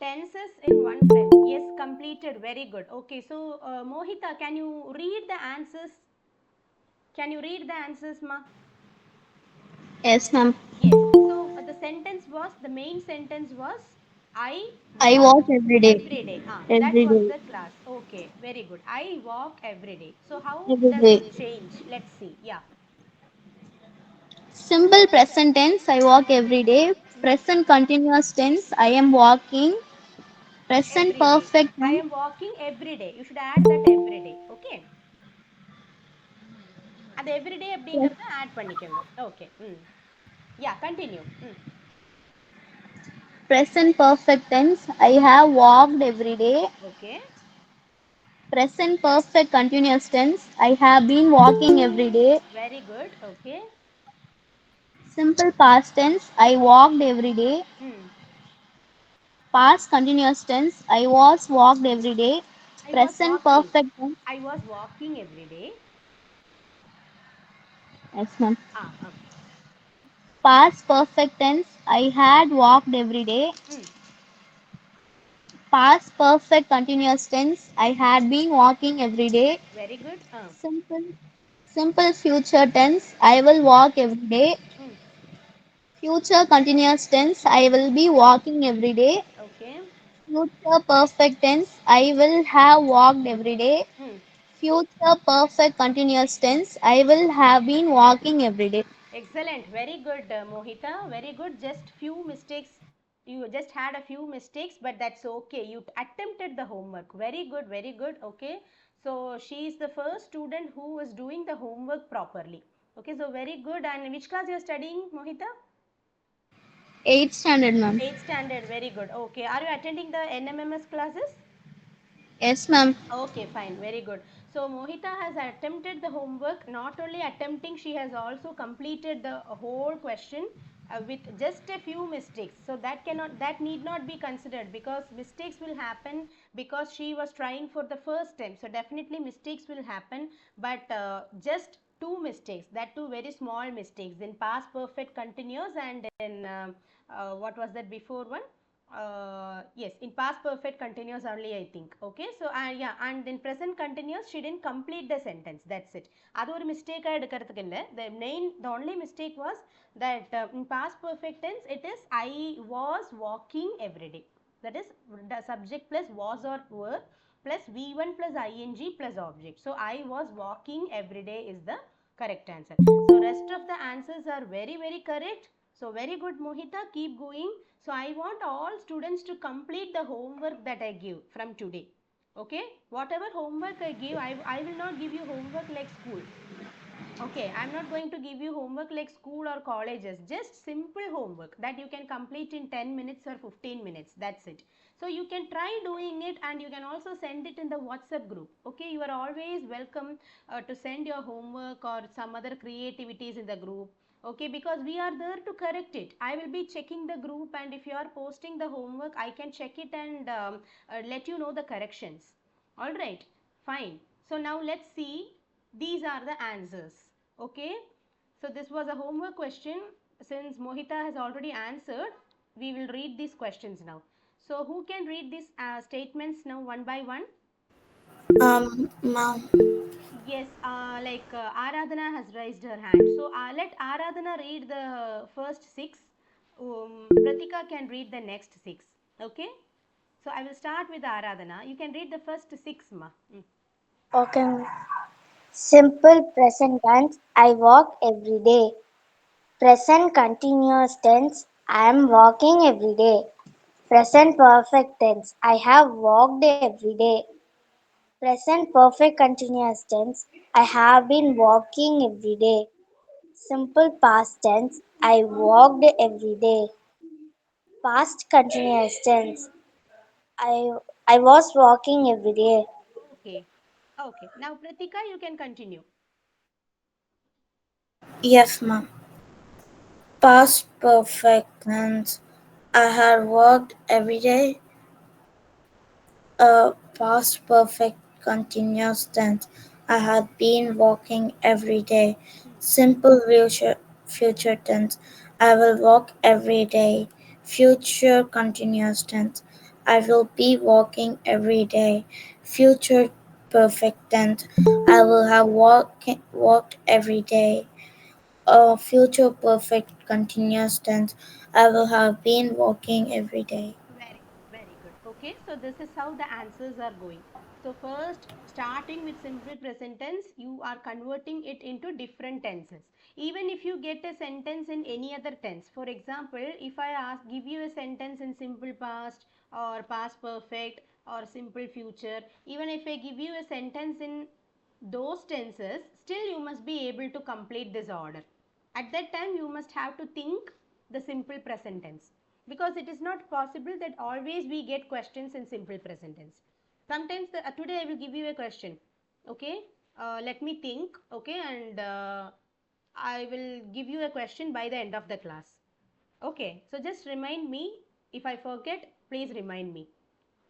tenses in one frame. Yes, completed. Very good. Okay, so Mohita, can you read the answers? Can you read the answers, ma? Yes, ma'am. Yes. So the main sentence was I I walk walk every day. every day. That Every was day. the class. Okay, very good. I walk every day. So how Every does day. it change? Let's see. Yeah. Simple present tense. I walk every day. Hmm. Present continuous tense. I am walking. Present Every day. perfect I tense. am walking every day. You should add that every day. Okay. அது everyday அப்படிங்கறத add பண்ணிக்கோங்க. Okay. Yeah, continue. Present perfect tense. I have walked every day. Okay. Present perfect continuous tense. I have been walking every day. Very good. Okay. Simple past tense. I walked every day. Hmm. Past continuous tense. I was walked every day. I was Present walking. perfect tense. I was walking every day. Yes, ma'am. Okay. Past perfect tense. I had walked every day. Hmm. Past perfect continuous tense. I had been walking every day. Very good. Simple simple future tense. I will walk every day. Hmm. Future continuous tense. I will be walking every day. Okay. Future perfect tense. I will have walked every day. Hmm. Future perfect continuous tense. I will have been walking every day. Excellent. Very good, Mohita. Very good. Just few mistakes. You just had a few mistakes, but that's okay. You attempted the homework. Very good. Very good. Okay. So she is the first student who was doing the homework properly. Okay. So very good. And which class you are studying, Mohita? 8th standard, ma'am. 8th standard. Very good. Okay. Are you attending the NMMS classes? Yes, ma'am. Okay, fine, very good. So Mohita has attempted the homework. Not only attempting, she has also completed the whole question with just a few mistakes. So that need not be considered, because mistakes will happen because she was trying for the first time. So definitely mistakes will happen, but just two mistakes, that two very small mistakes in past perfect continuous and in what was that before one? Yes, in past perfect continuous only, I think. Okay, so yeah, and in present continuous she didn't complete the sentence. That's it. அது ஒரு mistake எடுக்கிறதுக்கு இல்ல. The only mistake was that in past perfect tense it is I was walking every day. That is the subject plus was or were plus V1 plus ing plus object. So I was walking every day is the correct answer. So rest of the answers are very very correct. So very good, Mohita, keep going. So I want all students to complete the homework that I give from today. Okay, whatever homework I give, I will not give you homework like school. Okay, I'm not going to give you homework like school or colleges. Just simple homework that you can complete in 10 minutes or 15 minutes. That's it. So you can try doing it, and you can also send it in the WhatsApp group. Okay, you are always welcome to send your homework or some other creativities in the group. Okay, because we are there to correct it. I will be checking the group, and if you are posting the homework, I can check it and let you know the corrections. All right, fine. So now let's see, these are the answers. Okay, so this was a homework question. Since Mohita has already answered, we will read these questions now. So who can read these statements now one by one? Ma'am. Yes, Aradhana has raised her hand. So let Aradhana read the first six. Pratika can read the next six. Okay, so I will start with Aradhana. You can read the first six, ma. Okay. Simple present tense. I walk every day. Present continuous tense. I am walking every day. Present perfect tense. I have walked every day. Present perfect continuous tense. I have been walking every day. Simple past tense. I walked every day. Past continuous tense. I I was walking every day. Okay, okay. Now Pratika, you can continue. Yes, ma'am. Past perfect tense. I had worked every day. Past perfect continuous tense. I had been walking every day. Simple future tense. I will walk every day. Future continuous tense. I will be walking every day. Future perfect tense. I will have walked every day. Future perfect continuous tense. I will have been walking every day. Very good, very good. Okay, so this is how the answers are going. So first, starting with simple present tense, you are converting it into different tenses. Even if you get a sentence in any other tense, for example, if I give you a sentence in simple past or past perfect or simple future, even if I give you a sentence in those tenses, still you must be able to complete this order. At that time, you must have to think the simple present tense, because it is not possible that always we get questions in simple present tense. Sometimes today I will give you a question. Okay, let me think. Okay, and I will give you a question by the end of the class. Okay, so just remind me. If I forget, please remind me.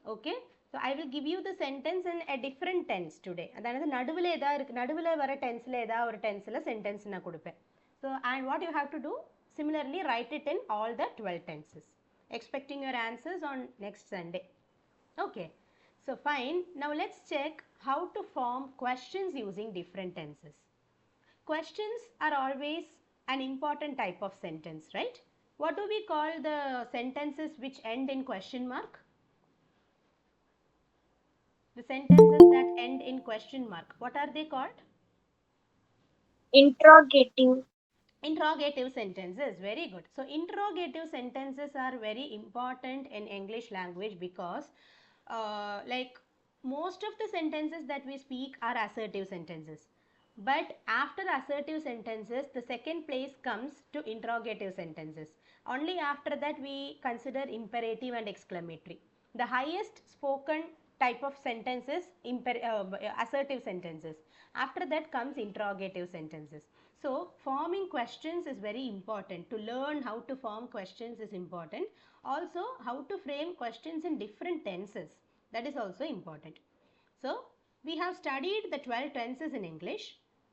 Okay, so I will give you the sentence in a different tense today. அதாவது நடுவில் ஏதா இருக்கு, நடுவில் வர டென்ஸில் ஏதா ஒரு டென்ஸில் sentence நான் கொடுப்பேன். So and what you have to do, similarly write it in all the 12 tenses. Expecting your answers on next Sunday. Okay, so fine. Now let's check how to form questions using different tenses. Questions are always an important type of sentence, right? What do we call the sentences which end in question mark? The sentences that end in question mark, what are they called? Interrogative. Interrogative sentences. Very good. So interrogative sentences are very important in English language because like most of the sentences that we speak are assertive sentences, but after assertive sentences the second place comes to interrogative sentences. Only after that we consider imperative and exclamatory. The highest spoken type of sentences assertive sentences. After that comes interrogative sentences. So forming questions is very important. To learn how to form questions is important. Also how to frame questions in different tenses, that is also important. So we have studied the 12 tenses in English.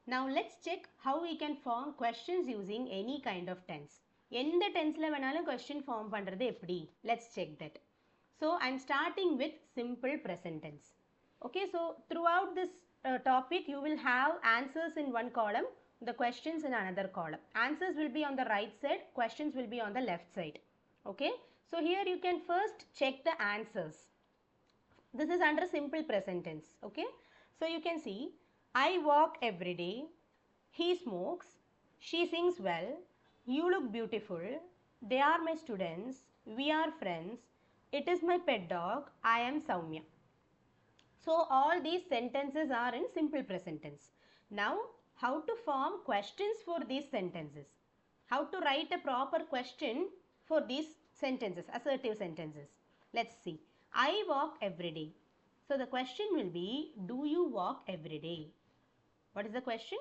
Now let's check how we can form questions using any kind of tense. எந்த டென்ஸ்ல வேணாலும் question form பண்றது எப்படி? Let's check that. So I'm starting with simple present tense. Okay, so throughout this topic you will have answers in one column, the questions in another column. Answers will be on the right side, questions will be on the left side. Okay, so here you can first check the answers. This is under simple present tense. Okay, so you can see I walk every day, he smokes, she sings well, you look beautiful, they are my students, we are friends, it is my pet dog, I am Soumya. So all these sentences are in simple present tense. Now how to form questions for these sentences, how to write a proper question for these sentences, assertive sentences. Let's see. I walk every day. So the question will be, do you walk every day? What is the question?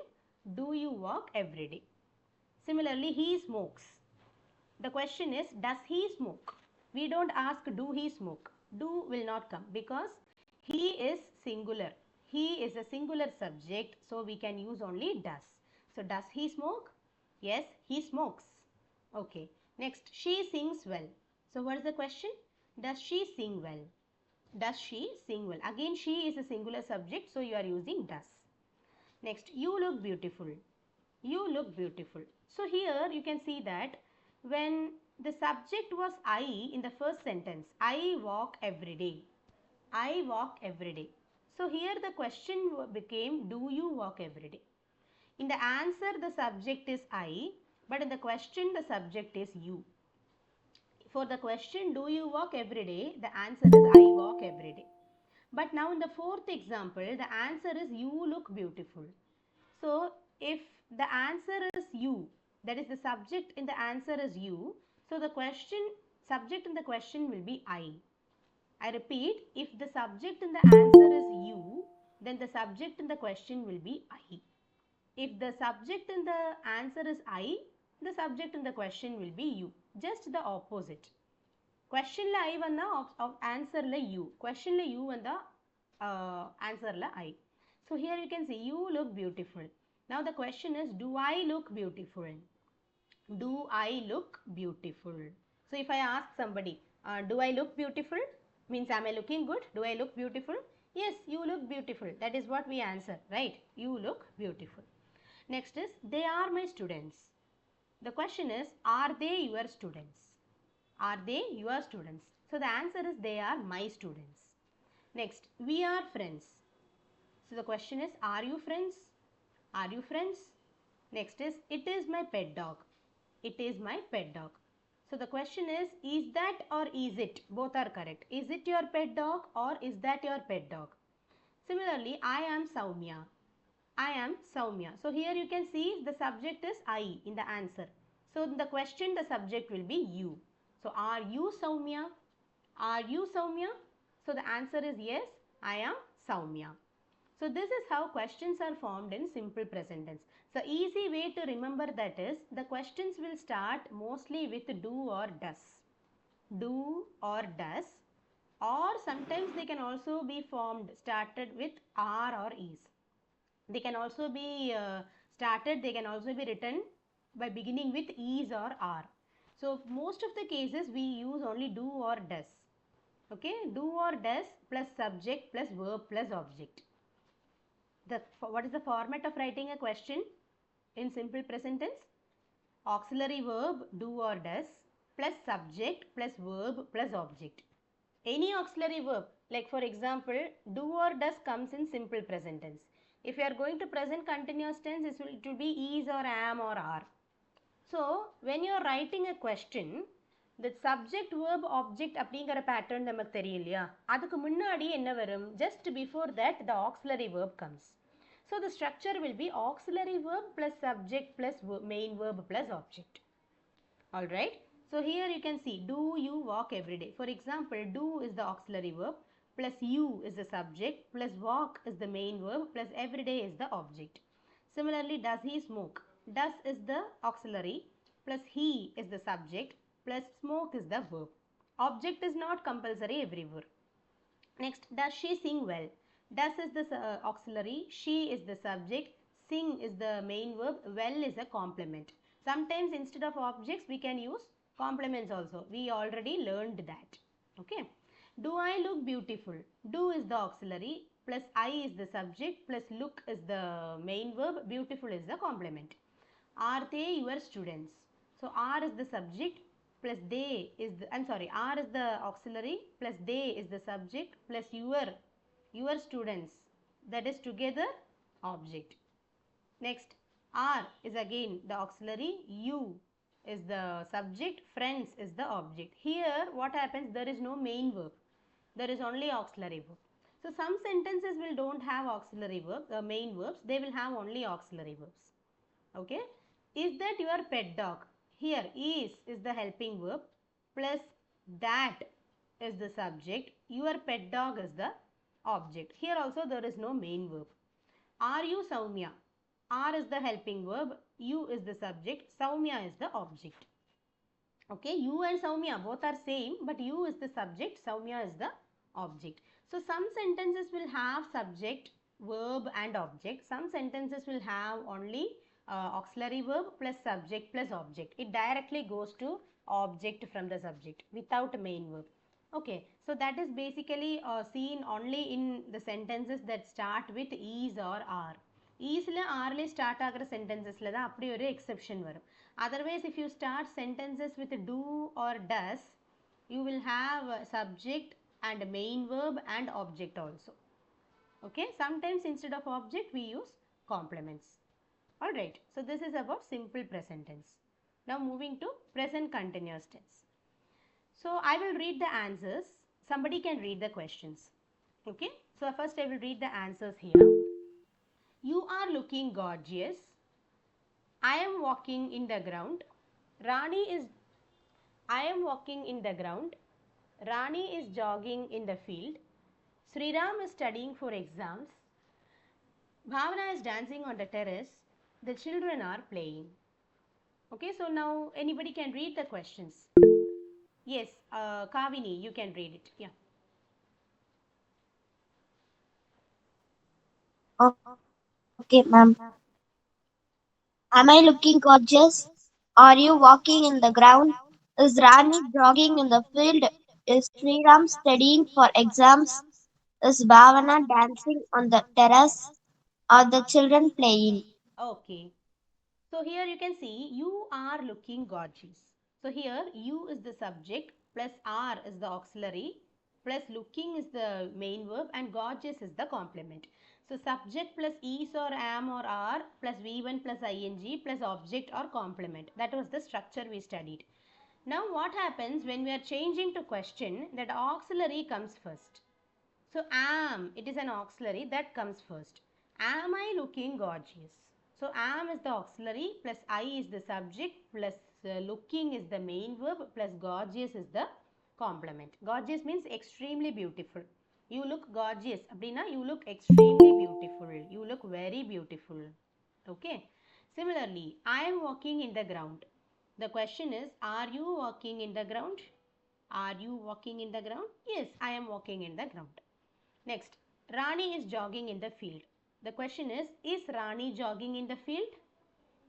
Do you walk every day? Similarly, he smokes. The question is, does he smoke? We don't ask do he smoke. Do will not come because he is singular. He is a singular subject, so we can use only does. So does he smoke? Yes, he smokes. Okay. Next, she sings well. So what is the question? Does she sing well? Does she sing well? Again, she is a singular subject, so you are using does. Next, you look beautiful. You look beautiful. So here you can see that when the subject was I in the first sentence, I walk every day. I walk every day. So here the question became, do you walk every day? In the answer the subject is I, but in the question the subject is you. For the question, do you walk every day? The answer is I walk every day. But now in the fourth example, the answer is you look beautiful. So if the answer is you, that is the subject in the answer is you, so the question, subject in the question will be I. I repeat, if the subject in the answer is you, then the subject in the question will be I. If the subject in the answer is I, the subject in the question will be you. Just the opposite. Questionல I வந்தா answerல you. Questionல you வந்தா answerல I. So here you can see you look beautiful. Now the question is, do I look beautiful? Do I look beautiful? So if I ask somebody, do I look beautiful? Means am I looking good? Do I look beautiful? Yes, you look beautiful. That is what we answer, right? You look beautiful. Next is they are my students. The question is, are they your students? Are they your students? So the answer is they are my students. Next, we are friends. So the question is, are you friends? Are you friends? Next it is my pet dog. It is my pet dog. So the question is that or is it? Both are correct. Is it your pet dog or is that your pet dog? Similarly, I am Soumya. I am Soumya. So here you can see the subject is I in the answer. So in the question the subject will be you. So are you Soumya? Are you Soumya? So the answer is yes, I am Soumya. So this is how questions are formed in simple present tense. So easy way to remember that is the questions will start mostly with do or does. Do or does, or sometimes they can also be formed started with are or is. They can also be they can also be written by beginning with is or are. So most of the cases we use only do or does. Okay, do or does plus subject plus verb plus object. What is the format of writing a question in simple present tense? Auxiliary verb do or does plus subject plus verb plus object. Any auxiliary verb, like for example, do or does comes in simple present tense. If you are going to present continuous tense, it will be is or am or are. So, when you are writing a question, the subject verb object அப்படிங்கிற pattern நமக்கு தெரியும் இல்லையா, அதுக்கு முன்னாடி என்ன வரும்? Just before that the auxiliary verb comes. So, the structure will be auxiliary verb plus subject plus main verb plus object. Alright. So, here you can see do you walk every day. For example, do is the auxiliary verb plus you is the subject plus walk is the main verb plus every day is the object. Similarly, does he smoke? Does is the auxiliary plus he is the subject plus smoke is the verb. Object is not compulsory everywhere. Next, does she sing well? Does is the auxiliary, she is the subject, sing is the main verb, well is a complement. Sometimes instead of objects we can use complements also. We already learned that. Okay. Do I look beautiful? Do is the auxiliary plus I is the subject plus look is the main verb, beautiful is the complement. Are they your students? So are is the subject plus they is the, are is the auxiliary plus they is the subject plus your students, that is together object. Next, are is again the auxiliary, you is the subject, friends is the object. Here what happens, there is no main verb, there is only auxiliary verb. So some sentences will don't have auxiliary verb, main verbs, they will have only auxiliary verbs. Okay. Is that your pet dog? Here is the helping verb plus that is the subject. Your pet dog is the object. Here also there is no main verb. Are you Soumya? Are is the helping verb. You is the subject. Soumya is the object. Okay, you and Soumya both are same, but you is the subject, Soumya is the object. So some sentences will have subject, verb and object. Some sentences will have only auxiliary verb plus subject plus object. It directly goes to object from the subject without a main verb. Okay, so that is basically seen only in the sentences that start with is or are. Isல ஆர்லே start ஆகிற சென்டென்சஸில் தான் அப்படி ஒரு exception வரும். Otherwise, if you start sentences with do or does, you will have subject and main verb and object also. Okay, sometimes instead of object we use complements. Alright, so this is about simple present tense. Now moving to present continuous tense. So I will read the answers. Somebody can read the questions. Okay, so first I will read the answers here. You are looking gorgeous. I am walking in the ground. Rani is I am walking in the ground. Rani is jogging in the field. Sriram is studying for exams. Bhavana is dancing on the terrace. The children are playing. Okay, so now anybody can read the questions. Yes, Kavini, you can read it. Yeah. Okay, ma'am. Am I looking gorgeous? Are you walking in the ground? Is Rani jogging in the field? Is Sriram studying for exams? Is Bhavana dancing on the terrace? Are the children playing? Okay. So here you can see you are looking gorgeous. So here you is the subject plus are is the auxiliary plus looking is the main verb and gorgeous is the complement. So subject plus is or am or are plus v1 plus ing plus object or complement. That was the structure we studied. Now what happens when we are changing to question, that auxiliary comes first. So am, it is an auxiliary that comes first. Am I looking gorgeous? So am is the auxiliary plus I is the subject plus looking is the main verb plus gorgeous is the complement. Gorgeous means extremely beautiful. You look gorgeous. Abdina, you look extremely beautiful. You look very beautiful. Okay. Similarly, I am walking in the ground. The question is, are you walking in the ground? Are you walking in the ground? Yes, I am walking in the ground. Next, Rani is jogging in the field. The question is Rani jogging in the field?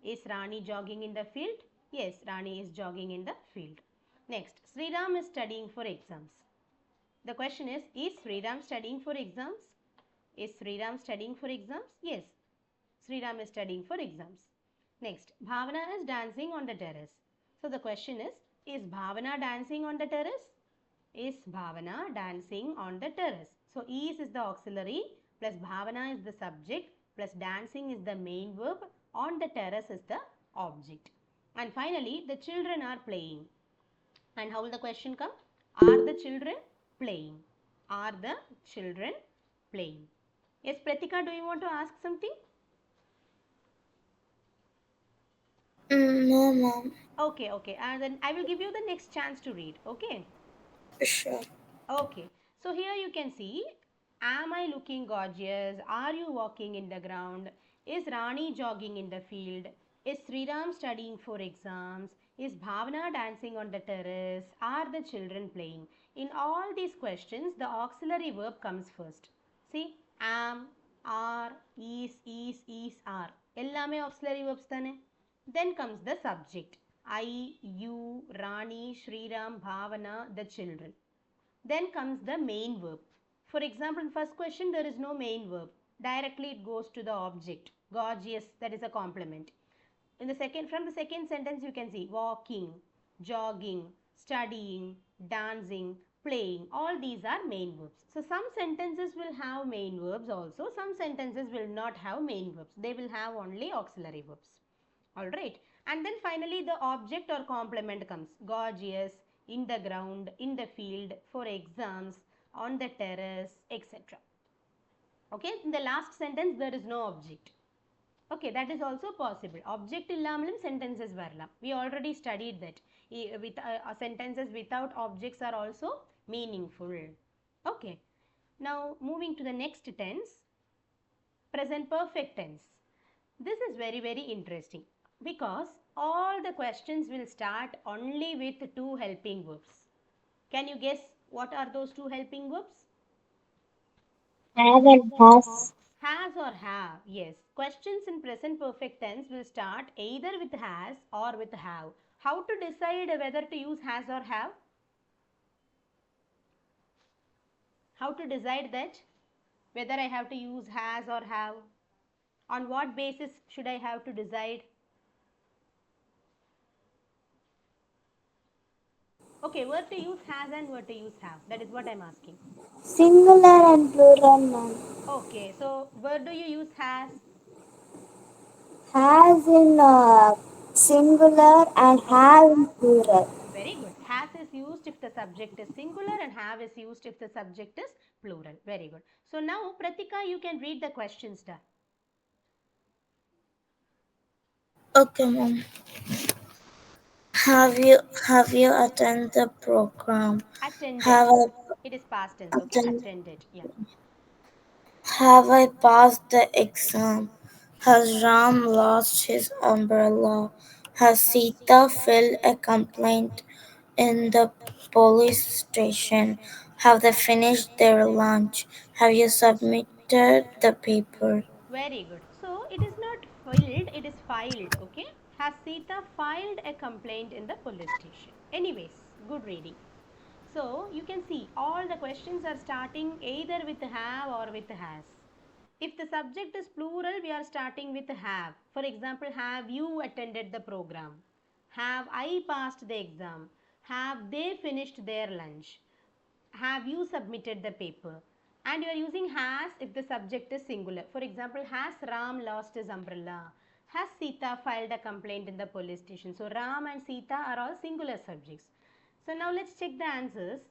Is Rani jogging in the field? Yes, Rani is jogging in the field. Next, Sriram is studying for exams. The question is Sriram studying for exams? Is Sriram studying for exams? Yes, Sriram is studying for exams. Next, Bhavana is dancing on the terrace. So the question is Bhavana dancing on the terrace? Is Bhavana dancing on the terrace? So is the auxiliary plus Bhavana is the subject plus dancing is the main verb. On the terrace is the object. And finally, the children are playing. And how will the question come? Are the children playing? Are the children playing? Yes, Pratika, do you want to ask something? No, mom. Okay, okay. And then I will give you the next chance to read. Okay. Sure. Okay, so here you can see, am I looking gorgeous? Are you walking in the ground? Is Rani jogging in the field? Is Sriram studying for exams? Is Bhavana dancing on the terrace? Are the children playing? In all these questions, the auxiliary verb comes first. See, am, are, is, are. எல்லாமே auxiliary verbs தானே. Then comes the subject. I, you, Rani, Sriram, Bhavana, the children. Then comes the main verb. For example, in first question there is no main verb. Directly it goes to the object. Gorgeous, that is a complement. In the second, from the second sentence you can see walking, jogging, studying, dancing, playing. All these are main verbs. So some sentences will have main verbs also. Some sentences will not have main verbs. They will have only auxiliary verbs. Alright. And then finally the object or complement comes. Gorgeous, in the ground, in the field, for exams, on the terrace, etc. Okay. In the last sentence there is no object. Okay, that is also possible. Object illamalum sentences varlam. We already studied that. With sentences without objects are also meaningful. Okay. Now moving to the next tense, present perfect tense. This is very interesting because all the questions will start only with two helping verbs. Can you guess what are those two helping verbs? Have and has. Has or have. Yes. Questions in present perfect tense will start either with has or with have. How to decide whether to use has or have? How to decide that? Whether I have to use has or have? On what basis should I have to decide? Okay, where to use has and where to use have. That is what I'm asking. Singular and plural noun. Okay, so where do you use has? Has in singular and have in plural. Very good. Has is used if the subject is singular and have is used if the subject is plural. Very good. So now, Pratika, you can read the questions. Da. Okay, mom. Have you attended the program? Attended. Have I It is past tense, okay? attended? Attended. Yeah. Have I passed the exam? Has Ram lost his umbrella? Has Sita filed a complaint in the police station? Have they finished their lunch? Have you submitted the paper? Very good. So it is not filled, it is filed, okay? Has Sita filed a complaint in the police station? Anyways, good reading. So you can see all the questions are starting either with have or with has. If the subject is plural, we are starting with have. For example, have you attended the program? Have I passed the exam? Have they finished their lunch? Have you submitted the paper? And you are using has if the subject is singular. For example, has Ram lost his umbrella? Has Sita filed a complaint in the police station? So Ram and Sita are all singular subjects. So now let's check the answers.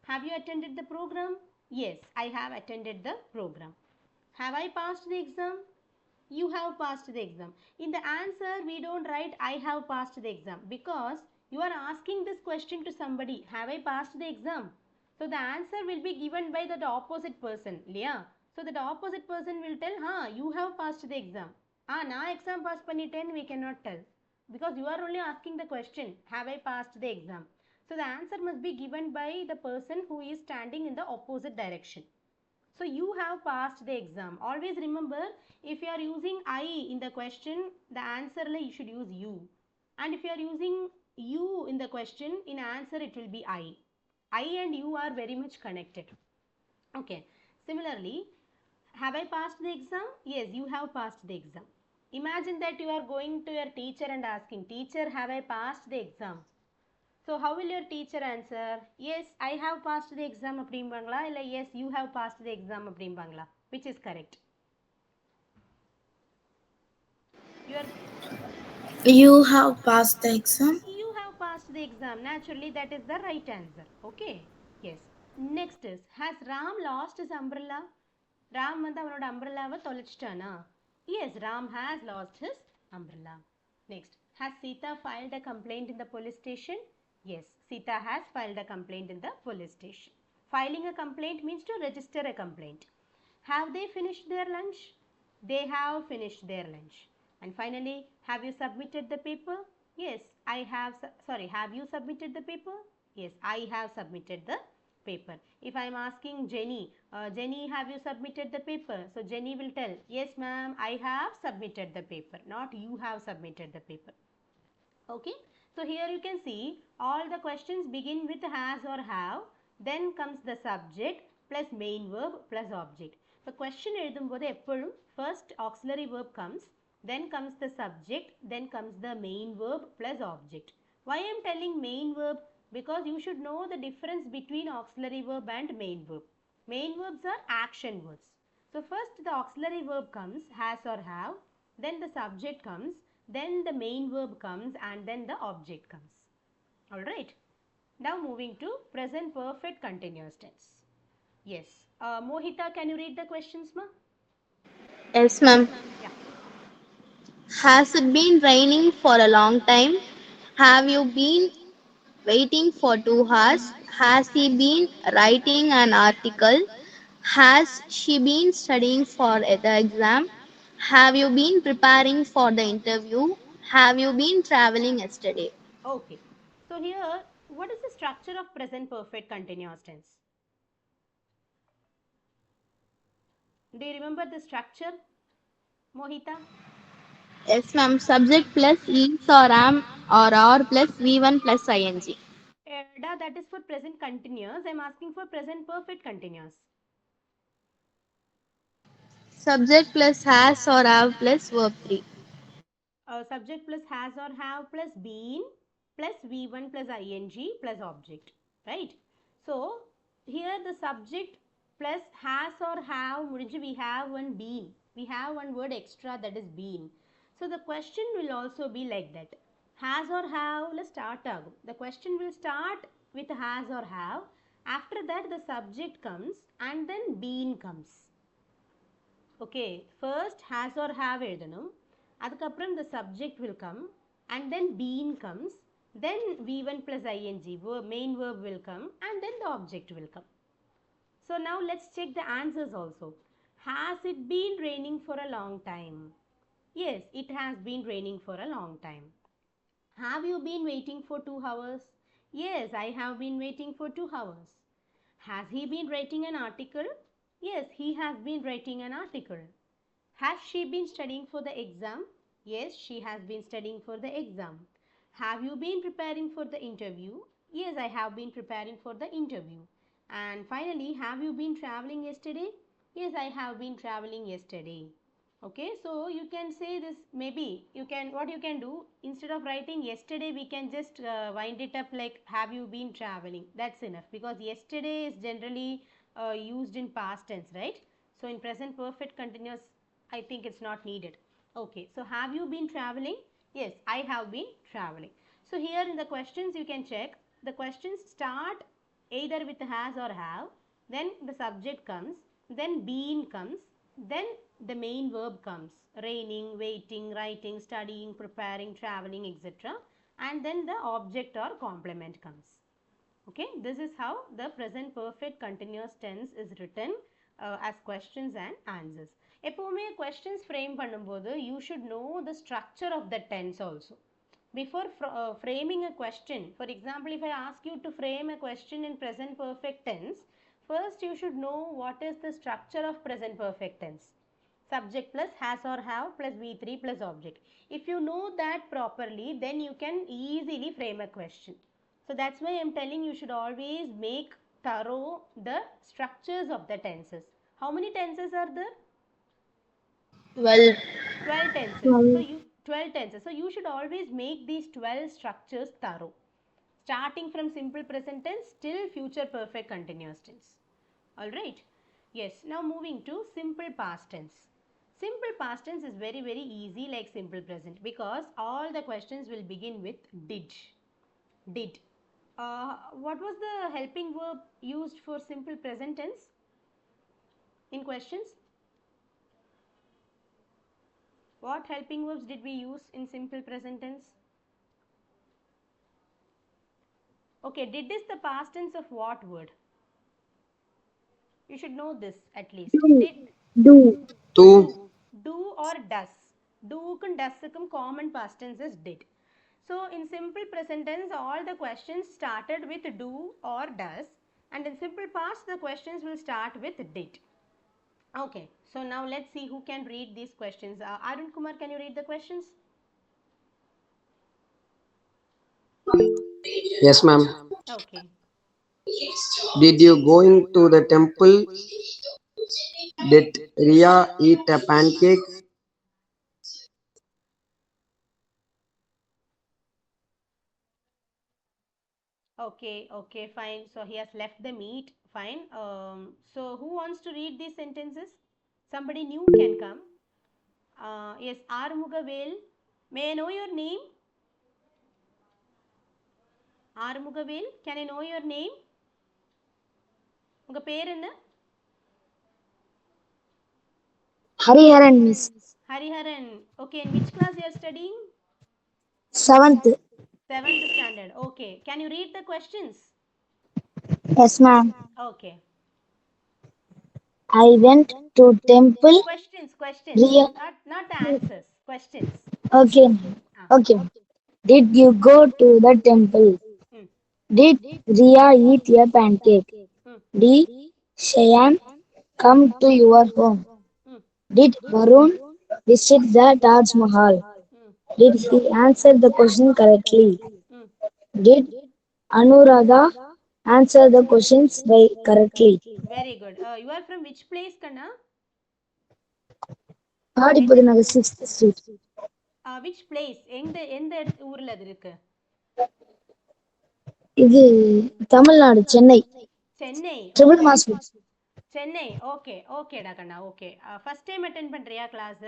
Have you attended the program? Yes, I have attended the program. Have I passed the exam? You have passed the exam. In the answer, we don't write I have passed the exam because you are asking this question to somebody. Have I passed the exam? So the answer will be given by the opposite person. Yeah. So the opposite person will tell, you have passed the exam. Na exam pass panniten, we cannot tell. Because you are only asking the question, have I passed the exam? So the answer must be given by the person who is standing in the opposite direction. So you have passed the exam. Always remember, if you are using I in the question, the answer you should use you. And if you are using you in the question, in answer it will be I. I and you are very much connected. Okay. Similarly, have I passed the exam? Yes, you have passed the exam. Imagine that you are going to your teacher and asking, teacher, have I passed the exam? So how will your teacher answer? Yes, I have passed the exam அப்படிம்பாங்களா இல்லை yes, you have passed the exam அப்படிம்பாங்களா? Which is correct? You are You have passed the exam? you have passed the exam. Naturally, that is the right answer. Okay. Yes. Next is, has Ram lost his umbrella? Ram வந்து அவனோட umbrella-வை தொலைச்சிட்டானா? Yes, Ram has lost his umbrella. Next, has Sita filed a complaint in the police station? Yes, Sita has filed a complaint in the police station. Filing a complaint means to register a complaint. Have they finished their lunch? They have finished their lunch. And finally, have you submitted the paper? Yes, I have. Sorry, have you submitted the paper? Yes, I have submitted the paper. If I am asking Jenny, Jenny, have you submitted the paper? So Jenny will tell, yes, ma'am, I have submitted the paper, not you have submitted the paper. Okay. So here you can see all the questions begin with has or have. Then comes the subject plus main verb plus object. So question எழுதும்போது எப்பொழுதும் first auxiliary verb comes, then comes the subject, then comes the main verb plus object. Why I am telling main verb? Because you should know the difference between auxiliary verb and main verb. Main verbs are action words. So first the auxiliary verb comes, has or have, then the subject comes, then the main verb comes, and then the object comes. Alright. Now moving to present perfect continuous tense. Yes. Mohita, can you read the questions, ma? Yes, ma'am. Yeah. Has it been raining for a long time? Have you been waiting for 2 hours? Has he been writing an article? Has she been studying for the exam? Have you been preparing for the interview? Have you been traveling yesterday? Okay. So here, what is the structure of present perfect continuous tense? Do you remember the structure, Mohita? Yes, ma'am. Subject plus is or am or are plus V1 plus ing. That is for present continuous. I am asking for present perfect continuous. Subject plus has or have plus verb 3. Subject plus has or have plus been plus V1 plus ing plus object, right? So here the subject plus has or have முடிஞ்சு we have one been. We have one word extra, that is been. So the question will also be like that. Has or have la start ஆகும். The question will start with has or have. After that the subject comes and then been comes. Okay, first has or have எழுதணும். அதுக்கப்புறம் the subject will come and then been comes, then V1 plus ing, main verb will come, and then the object will come. So now let's check the answers also. Has it been raining for a long time? Yes, it has been raining for a long time. Have you been waiting for 2 hours? Yes, I have been waiting for 2 hours. Has he been writing an article? Yes, he has been writing an article. Has she been studying for the exam? Yes, she has been studying for the exam. Have you been preparing for the interview? Yes, I have been preparing for the interview. And finally, have you been traveling yesterday? Yes, I have been traveling yesterday. Okay, so you can say this, maybe you can, what you can do, instead of writing yesterday, we can just wind it up like have you been traveling. That's enough, because yesterday is generally used in past tense, right? So in present perfect continuous, I think it's not needed. Okay, so have you been traveling? Yes, I have been traveling. So here in the questions you can check, the questions start either with has or have, then the subject comes, then been comes, then the main verb comes, raining, waiting, writing, studying, preparing, traveling, etc. And then the object or complement comes. Okay, this is how the present perfect continuous tense is written as questions and answers. எப்போவுமே questions frame பண்ணும்போது you should know the structure of the tense also. Before framing a question, for example, if I ask you to frame a question in present perfect tense, first you should know what is the structure of present perfect tense. Subject plus has or have plus V3 plus object. If you know that properly, then you can easily frame a question. So that's why I'm telling you should always make thorough the structures of the tenses. How many tenses are there? Well, 12 tenses. So you 12 tenses. So you should always make these 12 structures thorough, starting from simple present tense till future perfect continuous tense. All right. Yes. Now moving to simple past tense. Simple past tense is very easy like simple present, because all the questions will begin with did. Did. What was the helping verb used for simple present tense in questions? What helping verbs did we use in simple present tense? Okay, did is the past tense of what word? You should know this at least. Did, do. do, To do or does. Do'க்கும் doesக்கும் common past tense is did. So in simple present tense, all the questions started with do or does, and in simple past the questions will start with did. Okay, so now let's see who can read these questions. Arun Kumar, can you read the questions? yes, ma'am. Okay. Did you going to the temple? Did Ria eat a pancake? Okay, fine. So he has left the meat. Fine. So who wants to read these sentences? Somebody new can come. Yes, Armugavel. May I know your name? Armugavel, can I know your name? உங்க பேர் என்ன? Hariharan Miss. Hariharan. Okay, in which class you are studying? 7th. 7th standard. Okay. Can you read the questions? Yes, ma'am. Okay. I went to temple. Questions. Ria. Not the answers. Questions. Okay. Ah. Okay. Did you go to the temple? Hmm. Did Ria eat a pancake? Hmm. Did Cheyenne come to your home? Hmm. Did Varun visit the Taj Mahal? Hmm. Did he answer the question correctly? Hmm. Did Anuradha answer the questions correctly? Very good. You are from which place, Kanna? Padipudi Nagar 6th Street. Which place? எந்த ஊர்ல அது இருக்கு? இது Tamil Nadu Chennai Chennai. Triple Okay. Mass Chennai. Okay. ஓகேடா கண்ணா. Okay. First time attend பண்றியா class?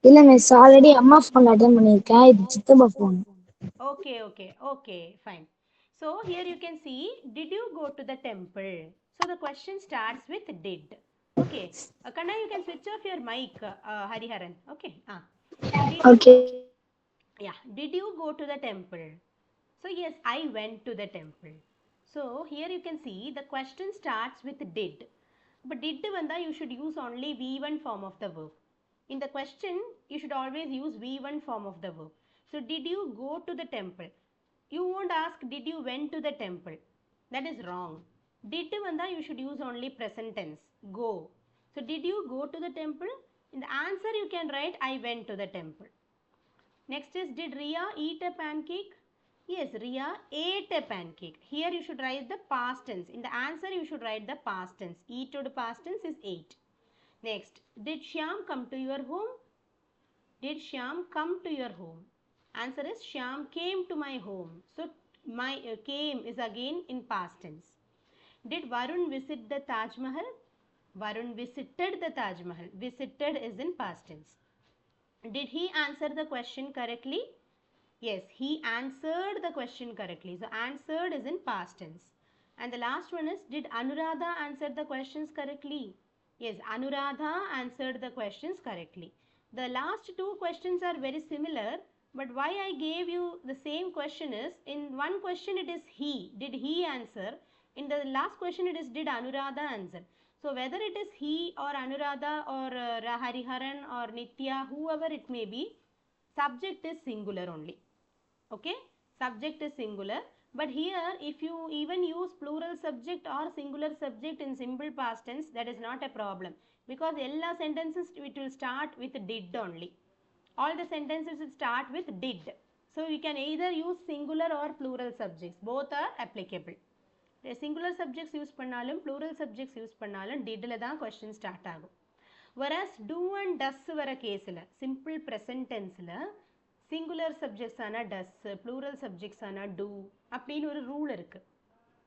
இல்ல miss already அம்மா போன்ல அட்டெண்ட் பண்ணிருக்கேன் இது சித்தப்பா phone Okay, fine. So here you can see, did you go to the temple? So the question starts with did. Okay. Kanna, you can switch off your mic, Hariharan. Okay. Did you okay go? Yeah. Did you go to the temple? So yes, I went to the temple. So here you can see the question starts with did. But did vanda you should use only V1 form of the verb. In the question, you should always use V1 form of the verb. So did you go to the temple? You won't ask did you went to the temple. That is wrong. Did vanda you should use only present tense. Go. So did you go to the temple? In the answer you can write I went to the temple. Next is, did Ria eat a pancake? Yes, Ria ate a pancake. Here you should write the past tense. In the answer you should write the past tense. Eat to the past tense is ate. Next, did Shyam come to your home? Did Shyam come to your home? Answer is Shyam came to my home. So my came is again in past tense. Did Varun visit the Taj Mahal? Varun visited the Taj Mahal. Visited is in past tense. Did he answer the question correctly? Yes, he answered the question correctly. So answered is in past tense. And the last one is, did Anuradha answer the questions correctly? Yes, Anuradha answered the questions correctly. The last two questions are very similar, but why I gave you the same question is, in one question it is he, did he answer? In the last question it is, did Anuradha answer? So whether it is he or Anuradha or Hariharan or Nitya, whoever it may be, subject is singular only. Okay, subject is singular, but here if you even use plural subject or singular subject in simple past tense, that is not a problem, because all sentences it will start with did only. All the sentences will start with did. So you can either use singular or plural subjects, both are applicable. Singular subjects use பண்ணாலும் plural subjects use பண்ணாலும் didல தான் question start ஆகும். Whereas do and does வர கேஸில் simple present tenseல singular subjects ஆன does, plural subjects ஆன do அப்படின்னு ஒரு rule இருக்கு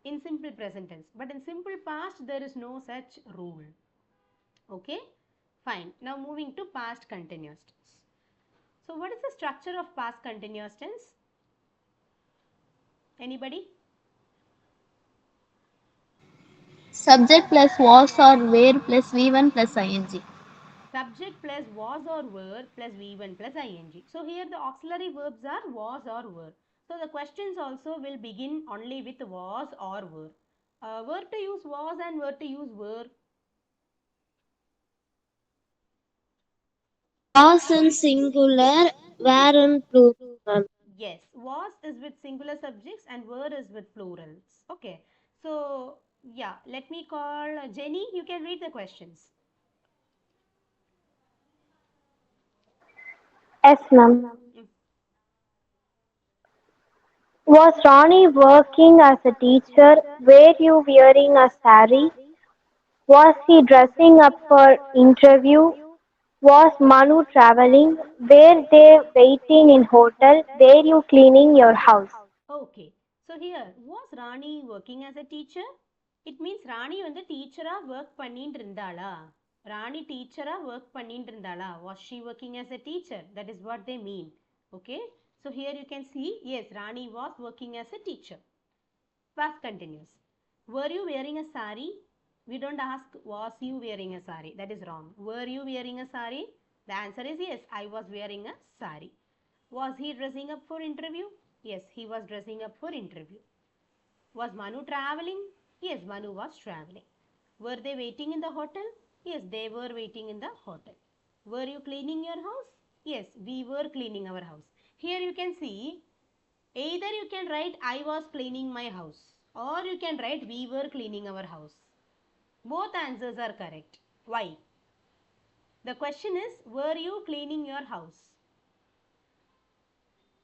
in simple present tense. But in simple past there is no such rule. Okay, fine. Now moving to past continuous tense. So what is the structure of past continuous tense? Anybody? Subject plus was or were plus V1 plus ing. Subject plus was or were plus V1 plus ing. So here the auxiliary verbs are was or were. So the questions also will begin only with was or were. Were to use was and were to use were. Was in singular, were in plural. Yes, was is with singular subjects and were is with plurals. Okay. So yeah, let me call Jenny. You can read the questions. Yes, ma'am. Mm. Was Ronnie working as a teacher? Were you wearing a sari? Was he dressing up for interview? Was Manu traveling? Were they waiting in hotel? Were you cleaning your house? Okay. So here, was Rani working as a teacher? It means Rani வந்து டீச்சரா work பண்ணிட்டு இருந்தாளா? Rani டீச்சரா work பண்ணிட்டு இருந்தாளா? Was she working as a teacher? That is what they mean. Okay. So here you can see, yes, Rani was working as a teacher. Past continuous. Were you wearing a sari? We don't ask, was you wearing a sari? That is wrong. Were you wearing a sari? The answer is yes, I was wearing a sari. Was he dressing up for interview? Yes, he was dressing up for interview. Was Manu traveling? Yes, Manu was traveling. Were they waiting in the hotel? Yes, they were waiting in the hotel. Were you cleaning your house? Yes, we were cleaning our house. Here you can see, either you can write I was cleaning my house or you can write we were cleaning our house. Both answers are correct. Why? The question is, were you cleaning your house?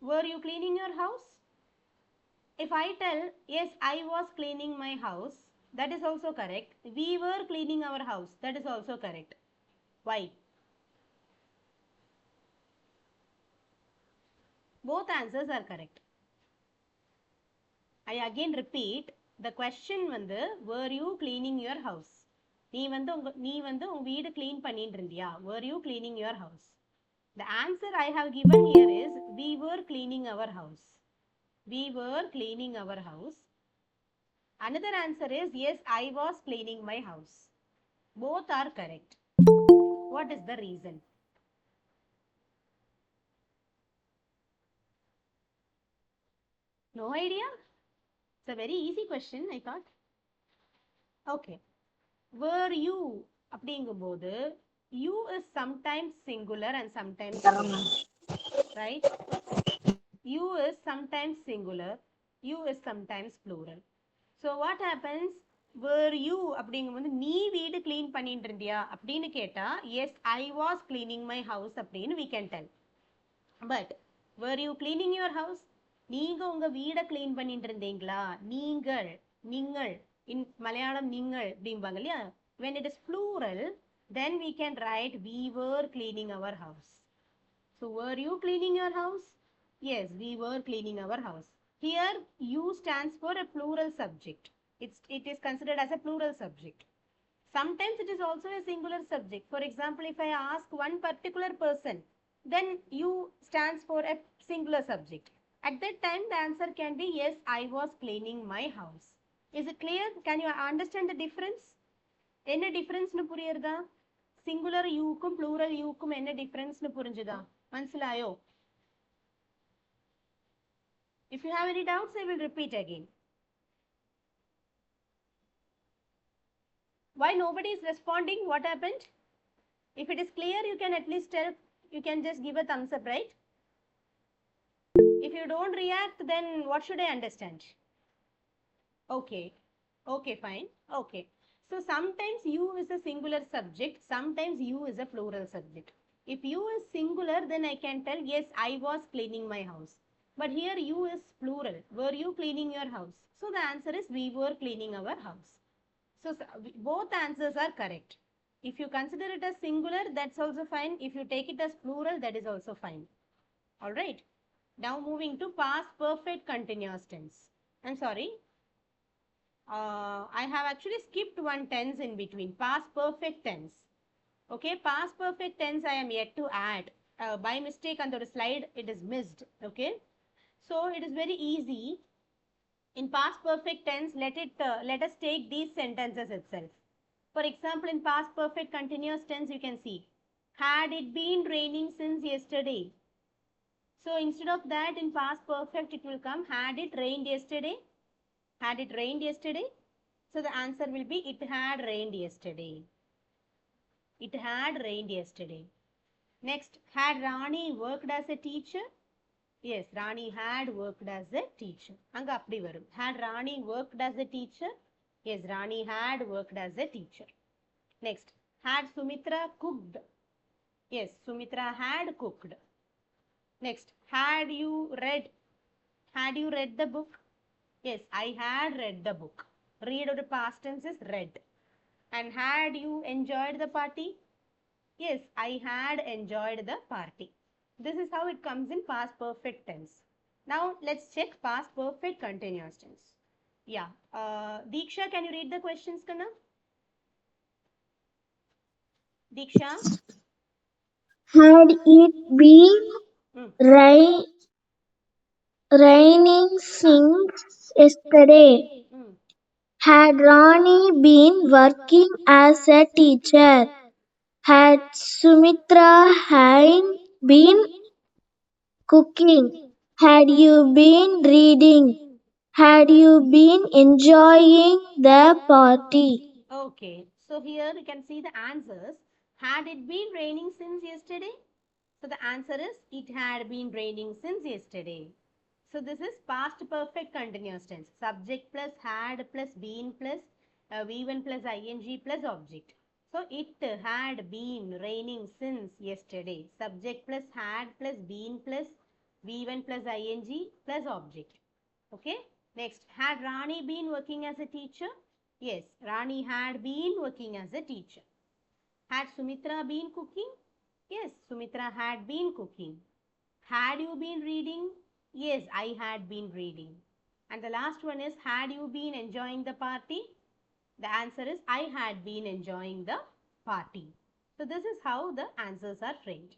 Were you cleaning your house? If I tell, yes, I was cleaning my house, that is also correct. We were cleaning our house, that is also correct. Why? Both answers are correct. I again repeat, the question வந்து, were you cleaning your house? நீ வந்து உங்க வீடு clean பண்ணிட்டு இருந்தியா? Were you cleaning your house? The answer I have given here is, we were cleaning our house. We were cleaning our house. Another answer is, yes, I was cleaning my house. Both are correct. What is the reason? No idea? It's a very easy question, I thought. Okay. Were you அப்படிங்கும்போது you is sometimes singular and sometimes plural, right? You is sometimes singular, you is sometimes plural. So what happens? Were you அப்படிங்கும்போது நீ வீடு clean பண்ணிட்டு இருந்தியா அப்படின்னு கேட்டா yes, I was cleaning my house அப்படின்னு we can tell. But were you cleaning your house? நீங்க உங்க வீடை க்ளீன் பண்ணிட்டு இருந்தீங்களா? நீங்கள், நீங்கள், in மலையாளம் நீங்கள் அப்படிம்பாங்க இல்லையா? When it is plural, then we can write we were cleaning our house. So were you cleaning your house? Yes, we were cleaning our house. Here you stands for a plural subject. It is considered as a plural subject. Sometimes it is also a singular subject. For example, if I ask one particular person, then you stands for a singular subject. At that time, the answer can be yes, I was cleaning my house. Is it clear? Can you understand the difference? என்ன டிஃபரன்ஸ்னு புரியுறதா? Singular யூக்கும் plural யூக்கும் என்ன டிஃபரன்ஸ்னு புரிஞ்சுதா? മനസ്സിലായോ? If you have any doubts, I will repeat again. Why nobody is responding? What happened? If it is clear, you can at least tell, you can just give a thumbs up, right? If you don't react, then what should I understand? Okay, okay, fine, okay. So sometimes you is a singular subject, sometimes you is a plural subject. If you is singular, then I can tell yes, I was cleaning my house. But here you is plural. Were you cleaning your house? So the answer is we were cleaning our house. So both answers are correct. If you consider it as singular, that's also fine. If you take it as plural, that is also fine. All right. Now moving to past perfect continuous tense. I'm sorry. I have actually skipped one tense in between. Past perfect tense. Okay, past perfect tense I am yet to add. By mistake on the slide it is missed. Okay, so it is very easy. In past perfect tense, let us take these sentences itself. For example, in past perfect continuous tense, you can see, had it been raining since yesterday. So instead of that, in past perfect, it will come, had it rained yesterday? Had it rained yesterday? So the answer will be, it had rained yesterday. It had rained yesterday. Next, had Rani worked as a teacher? Yes, Rani had worked as a teacher. Anga appadi varum. Had Rani worked as a teacher? Yes, Rani had worked as a teacher. Next, had Sumitra cooked? Yes, Sumitra had cooked. Next, had you read? Had you read the book? Yes, I had read the book. Read or past tense is read. And had you enjoyed the party? Yes, I had enjoyed the party. This is how it comes in past perfect tense. Now let's check past perfect continuous tense. Yeah, Diksha, can you read the questions, Kana? Diksha? Had it been Hmm. rain, raining since yesterday? Hmm. Had Ronnie been working as a teacher? Had Sumitra Hain been cooking? Had you been reading? Had you been enjoying the party? Okay, so here you can see the answers. Had it been raining since yesterday? So the answer is, it had been raining since yesterday. So this is past perfect continuous tense. Subject plus had plus been plus V1 plus ing plus object. So it had been raining since yesterday. Subject plus had plus been plus V1 plus ing plus object. Okay. Next, had Rani been working as a teacher? Yes, Rani had been working as a teacher. Had Sumitra been cooking? Yes, Sumitra had been cooking. Had you been reading? Yes, I had been reading. And the last one is, had you been enjoying the party? The answer is, I had been enjoying the party. So this is how the answers are framed.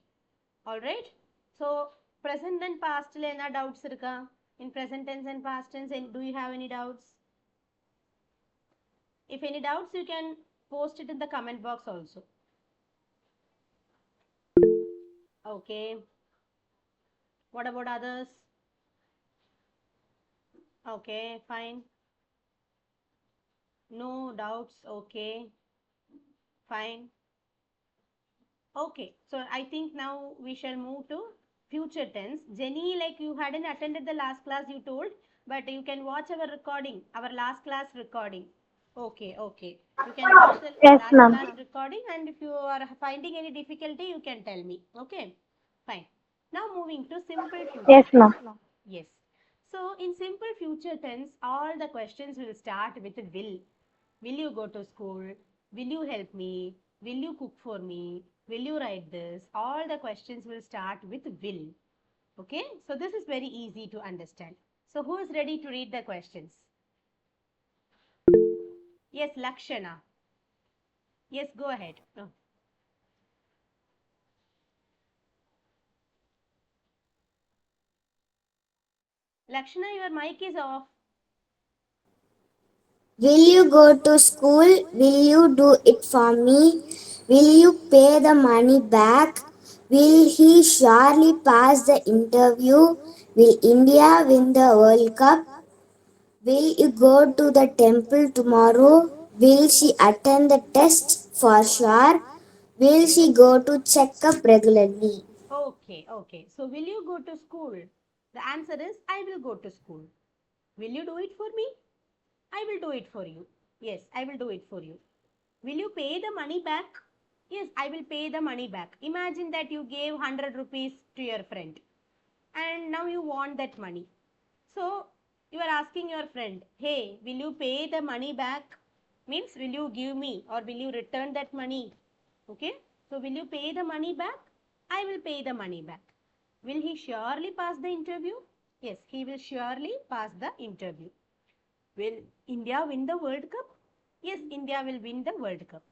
Alright. So present and past la enna doubts iruka? In present tense and past tense, do you have any doubts? If any doubts, you can post it in the comment box also. Okay. What about others? Okay, fine. No doubts. Okay, fine. Okay, so I think now we shall move to future tense. Jenny, like you hadn't attended the last class, you told, but you can watch our recording, our last class recording. Okay, okay. You can watch the Yes, last ma'am. class recording, and if you are finding any difficulty, you can tell me. Okay, fine. Now moving to simple future Yes, tense. ma'am. Yes. So in simple future tense, all the questions will start with will. Will you go to school? Will you help me? Will you cook for me? Will you write this? All the questions will start with will. Okay, so this is very easy to understand. So who is ready to read the questions? Yes, Lakshana. Yes, go ahead. Oh. Lakshana, your mic is off. Will you go to school? Will you do it for me? Will you pay the money back? Will he surely pass the interview? Will India win the World Cup? Will you go to the temple tomorrow? Will she attend the test for sure? Will she go to checkup regularly? Okay, okay. So will you go to school? The answer is I will go to school. Will you do it for me? I will do it for you. Yes, I will do it for you. Will you pay the money back? Yes, I will pay the money back. Imagine that you gave 100 rupees to your friend and now you want that money. So you are asking your friend, hey, will you pay the money back? Means will you give me or will you return that money? Okay. So will you pay the money back? I will pay the money back. Will he surely pass the interview? Yes, he will surely pass the interview. Will India win the World Cup? Yes, India will win the World Cup.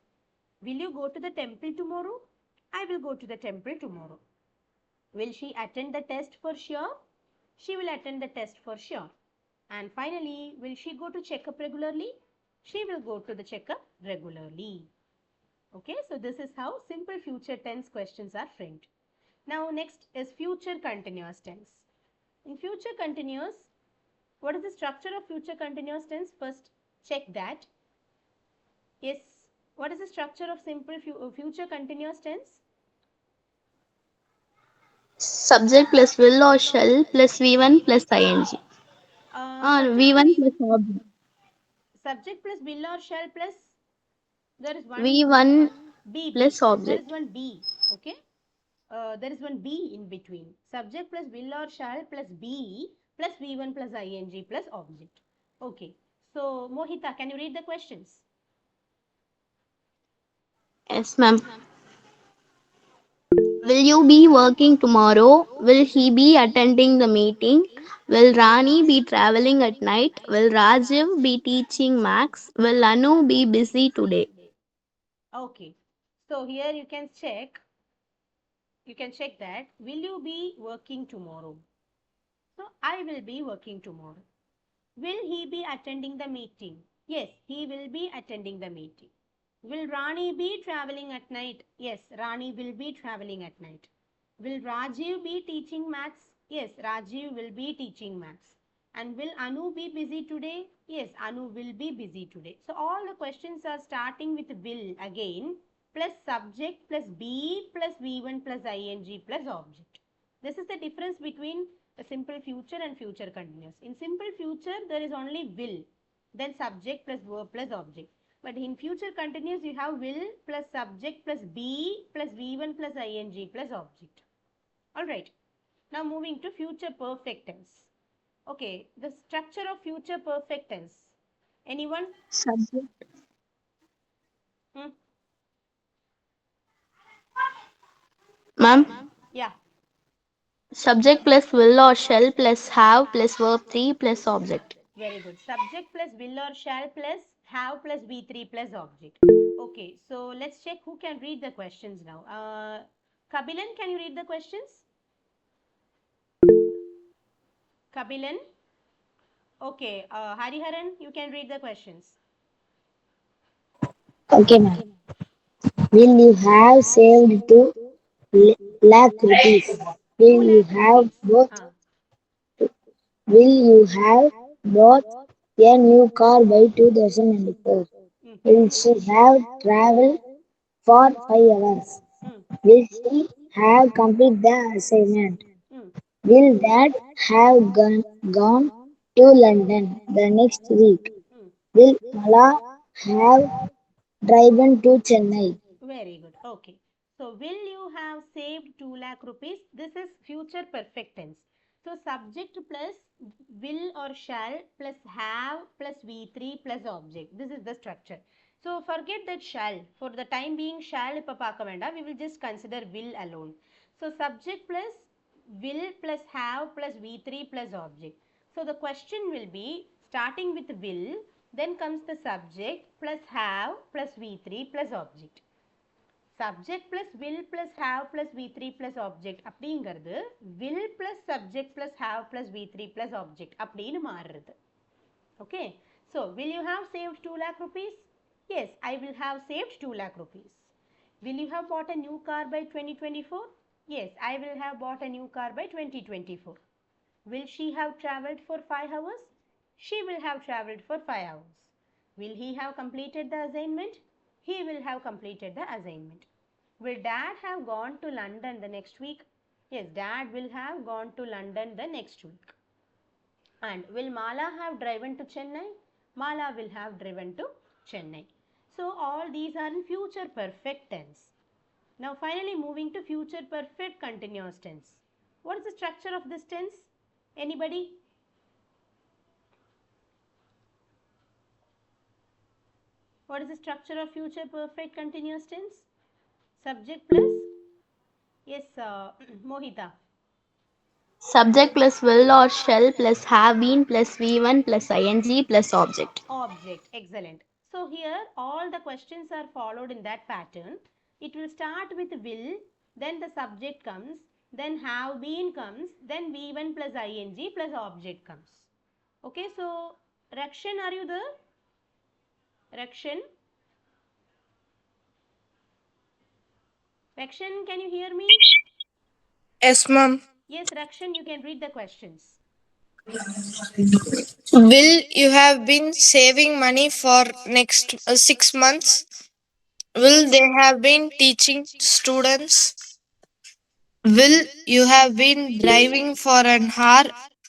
Will you go to the temple tomorrow? I will go to the temple tomorrow. Will she attend the test for sure? She will attend the test for sure. And finally, will she go to checkup regularly? She will go to the checkup regularly. Okay, so this is how simple future tense questions are framed. Now, next is future continuous tense. In future continuous, what is the structure of future continuous tense? First, check that. Yes, what is the structure of simple future continuous tense? Subject plus will or shall plus V1 plus ing. Subject plus V1 plus object. subject plus will or shall plus there is one V1 B. plus There is object. one B. Okay. There is one B in between. Subject plus will or shall plus B plus V1 plus ing plus object. Okay. So Mohita, can you read the questions? Yes, ma'am. Will you be working tomorrow? Will he be attending the meeting? Will Rani be traveling at night? Will Rajiv be teaching Max? Will Anu be busy today? Okay. So here you can check that will you be working tomorrow? So I will be working tomorrow. Will he be attending the meeting? Yes, he will be attending the meeting. Will Rani be traveling at night? Yes, Rani will be traveling at night. Will Rajiv be teaching maths? Yes, Rajiv will be teaching maths. And will Anu be busy today? Yes, Anu will be busy today. So all the questions are starting with will again, plus subject plus be plus V1 plus ing plus object. This is the difference between a simple future and future continuous. In simple future, there is only will, then subject plus verb plus object. But in future continuous, you have will plus subject plus be plus V1 plus ing plus object. Alright. Now moving to future perfect tense. Okay, the structure of future perfect tense. Anyone? Subject. Hmm? Ma'am, Yeah. subject plus will or shall plus have plus verb 3 plus object. Very good. Subject plus will or shall plus have plus V3 plus object. Okay, so let's check who can read the questions now. Kabilan, can you read the questions? Kabilan? Okay, Hariharan, you can read the questions. Okay, ma'am. Will you have saved 2 lakh rupees? 2 Will you lakh have rupees. both? Will you have bought a new car by 2004? Mm-hmm. Will she have traveled for 5 hours? Mm, Will she have completed the assignment? mm, Will Dad have gone to London the next week? mm. Will Mala have driven to Chennai? Very good. Okay. So, will you have saved 2 lakh rupees? This is future perfect tense. So subject plus will or shall plus have plus V3 plus object. This is the structure. So forget that shall. For the time being shall இப்ப பார்க்க வேண்டாம். We will just consider will alone. So subject plus will plus have plus V3 plus object. So the question will be starting with will, then comes the subject plus have plus V3 plus object. Subject plus will plus have plus V3 plus object அப்படிங்கிறது will plus subject plus have plus V3 plus object அப்படின்னு மாறுறது. Okay. So, will you have saved 2 lakh rupees? Yes, I will have saved 2 lakh rupees. Will you have bought a new car by 2024? Yes, I will have bought a new car by 2024. Will she have travelled for 5 hours? She will have travelled for 5 hours. Will he have completed the assignment? He will have completed the assignment. Will dad have gone to London the next week? Yes, dad will have gone to London the next week. And will Mala have driven to Chennai? Mala will have driven to Chennai. So all these are in future perfect tense. Now finally moving to future perfect continuous tense. What is the structure of this tense? Anybody? What is the structure of future perfect continuous tense? Subject plus? Yes, Mohita. Subject plus will or shall plus have been plus V1 plus ing plus object. Object. Excellent. So here all the questions are followed in that pattern. It will start with will, then the subject comes, then have been comes, then V1 plus ing plus object comes. Okay, so Rakshan, are you there? Rakshan? Rakshan, can you hear me? Yes, ma'am. Yes, Rakshan, you can read the questions. Will you have been saving money for next 6 months? Will they have been teaching students? Will you have been driving for an hour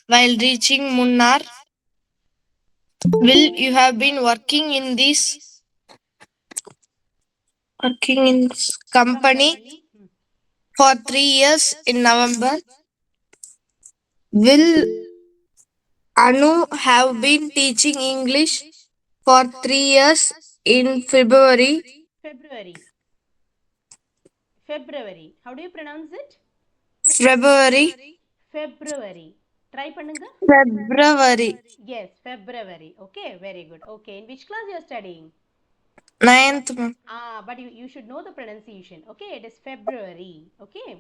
while reaching Munnar? Will you have been working in this company for 3 years in November? Will Anu have been teaching English for 3 years in February? February. February. How do you pronounce it? February. February. Try பண்ணுங்க. February. Yes, February. Okay, very good. Okay, in which class you are studying? Ninth, ma'am. But you should know the pronunciation. Okay, it is February. Okay.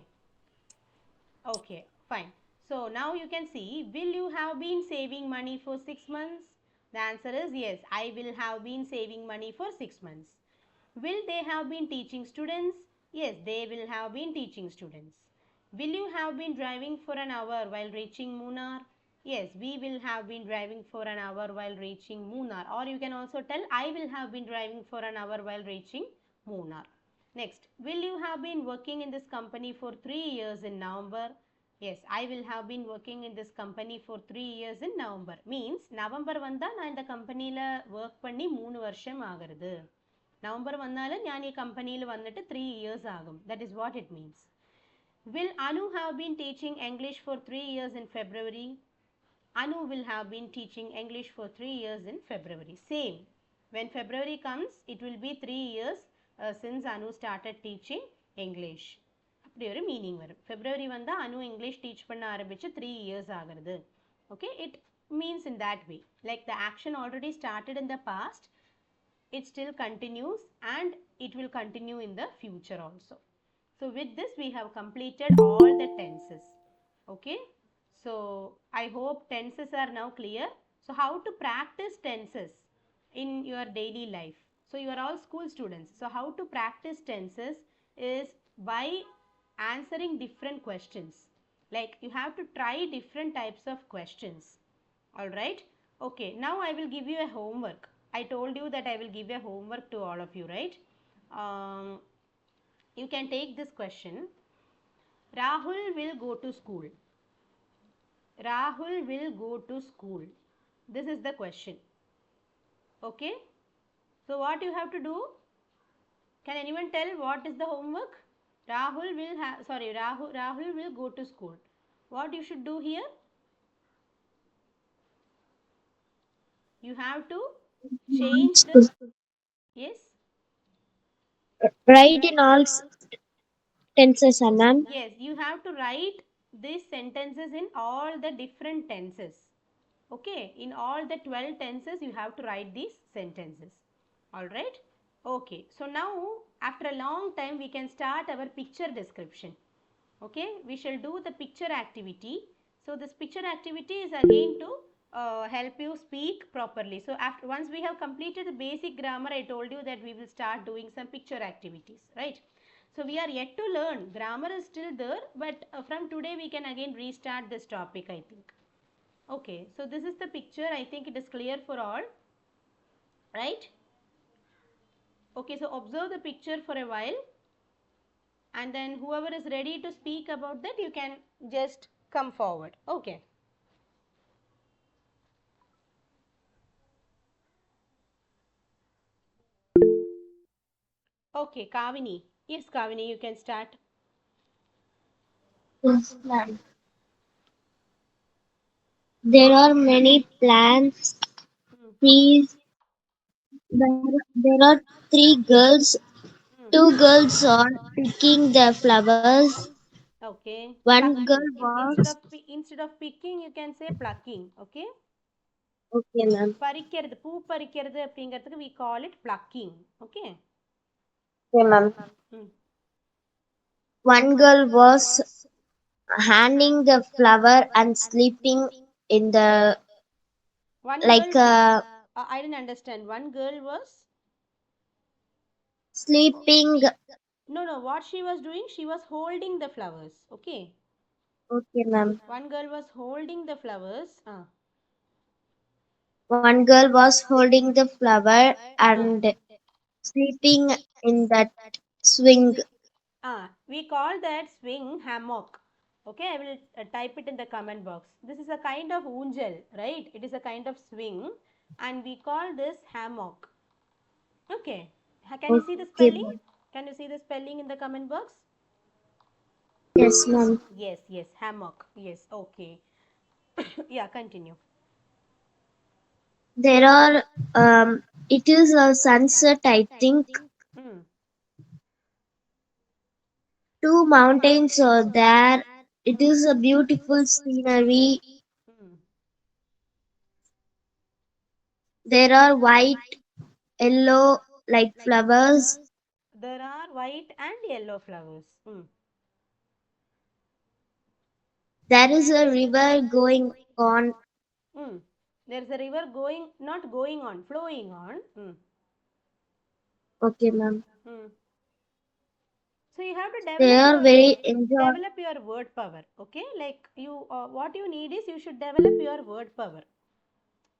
Okay, fine. So now you can see, will you have been saving money for 6 months? The answer is yes, I will have been saving money for 6 months. Will they have been teaching students? Yes, they will have been teaching students. Will you have been driving for an hour while reaching Munnar? Yes, we will have been driving for an hour while reaching Munnar. Or you can also tell, I will have been driving for an hour while reaching Munnar. Next, will you have been working in this company for 3 years in November? Yes, I will have been working in this company for 3 years in November. Means, November வந்தா நான் இந்த கம்பெனியில் work பண்ணி 3 வருஷம் ஆகிறது. November வந்தாலும் ഞാൻ ഈ കമ്പനിയിൽ വന്നിട്ട് 3 years ആകും. That is what it means. Will Anu have been teaching English for 3 years in February? Anu will have been teaching English for 3 years in February. Same. When February comes, it will be 3 years since Anu started teaching English. அப்படி ஒரு meaning வரும். February வந்தா Anu English teach பண்ண ஆரம்பிச்சு 3 years ஆகிறது. Okay, it means in that way. Like the action already started in the past, it still continues and it will continue in the future also. So with this we have completed all the tenses. Okay. So I hope tenses are now clear. So how to practice tenses in your daily life? So you are all school students. So how to practice tenses is by answering different questions. Like you have to try different types of questions. Alright. Okay. Now I will give you a homework. I told you that I will give a homework to all of you, right? You can take this question. Rahul will go to school. Rahul will go to school. This is the question. Okay. So what you have to do? Can anyone tell what is the homework? Rahul will go to school. What you should do here? You have to change the, yes, Write in all tenses, ma'am. yes, you have to write these sentences in all the different tenses. Okay, in all the 12 tenses you have to write these sentences. All right. Okay, so now after a long time we can start our picture description. Okay, we shall do the picture activity. So this picture activity is again to help you speak properly. So after, once we have completed the basic grammar, I told you that we will start doing some picture activities, right? So we are yet to learn, grammar is still there, but from today we can again restart this topic, I think. Okay, so this is the picture, I think it is clear for all, right? Okay, so observe the picture for a while, and then whoever is ready to speak about that, you can just come forward. Okay. Okay, Kavini. Yes, Kavini, you can start. Yes, ma'am. There are many plants, Hmm. trees. There are three girls. Hmm. Two girls are picking the flowers. Okay, One girl plucking. was Instead of picking, you can say plucking. Okay, okay, ma'am. பறிக்கிறது, பூ பறிக்கிறது அப்படிங்கிறதுக்கு we call it plucking. Okay. Okay, ma'am. Hmm. One girl was handing the flower and sleeping in the One like girl. I didn't understand. One girl was. sleeping. No, no. What she was doing? She was holding the flowers. Okay. Okay, ma'am. One girl was holding the flowers. One girl was holding the flower Ah. and sleeping in that swing. We call that swing hammock. Okay, I will type it in the comment box. This is a kind of unjal, right? It is a kind of swing, and we call this hammock. Okay, can you see the Okay, spelling? ma'am. Can you see the spelling in the comment box? Yes, ma'am. Yes, yes, hammock. Yes, okay. Yeah, continue. There are it is a sunset, I think. Hmm. Two mountains are there. It Hmm. is a beautiful scenery. Hmm. There are white, yellow like flowers. There are white and yellow flowers. Hmm. There is a river going on. Hmm. There's a river going, not going on, flowing on. Hmm. Okay, ma'am. Hmm. So you have to They are very enjoy. develop your word power. Okay, like you what you need is you should develop your word power.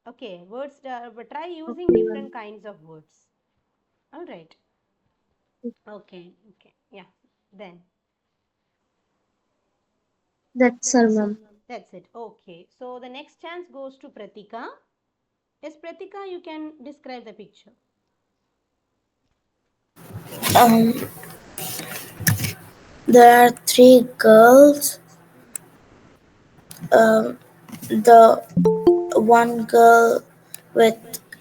Okay, words, but try using Okay, ma'am. different kinds of words. All right. Okay, okay, yeah. Then That's all, ma'am. that's it. Okay, so the next chance goes to Pratika. Yes, Pratika, you can describe the picture. Um, there are three girls. Um, the one girl with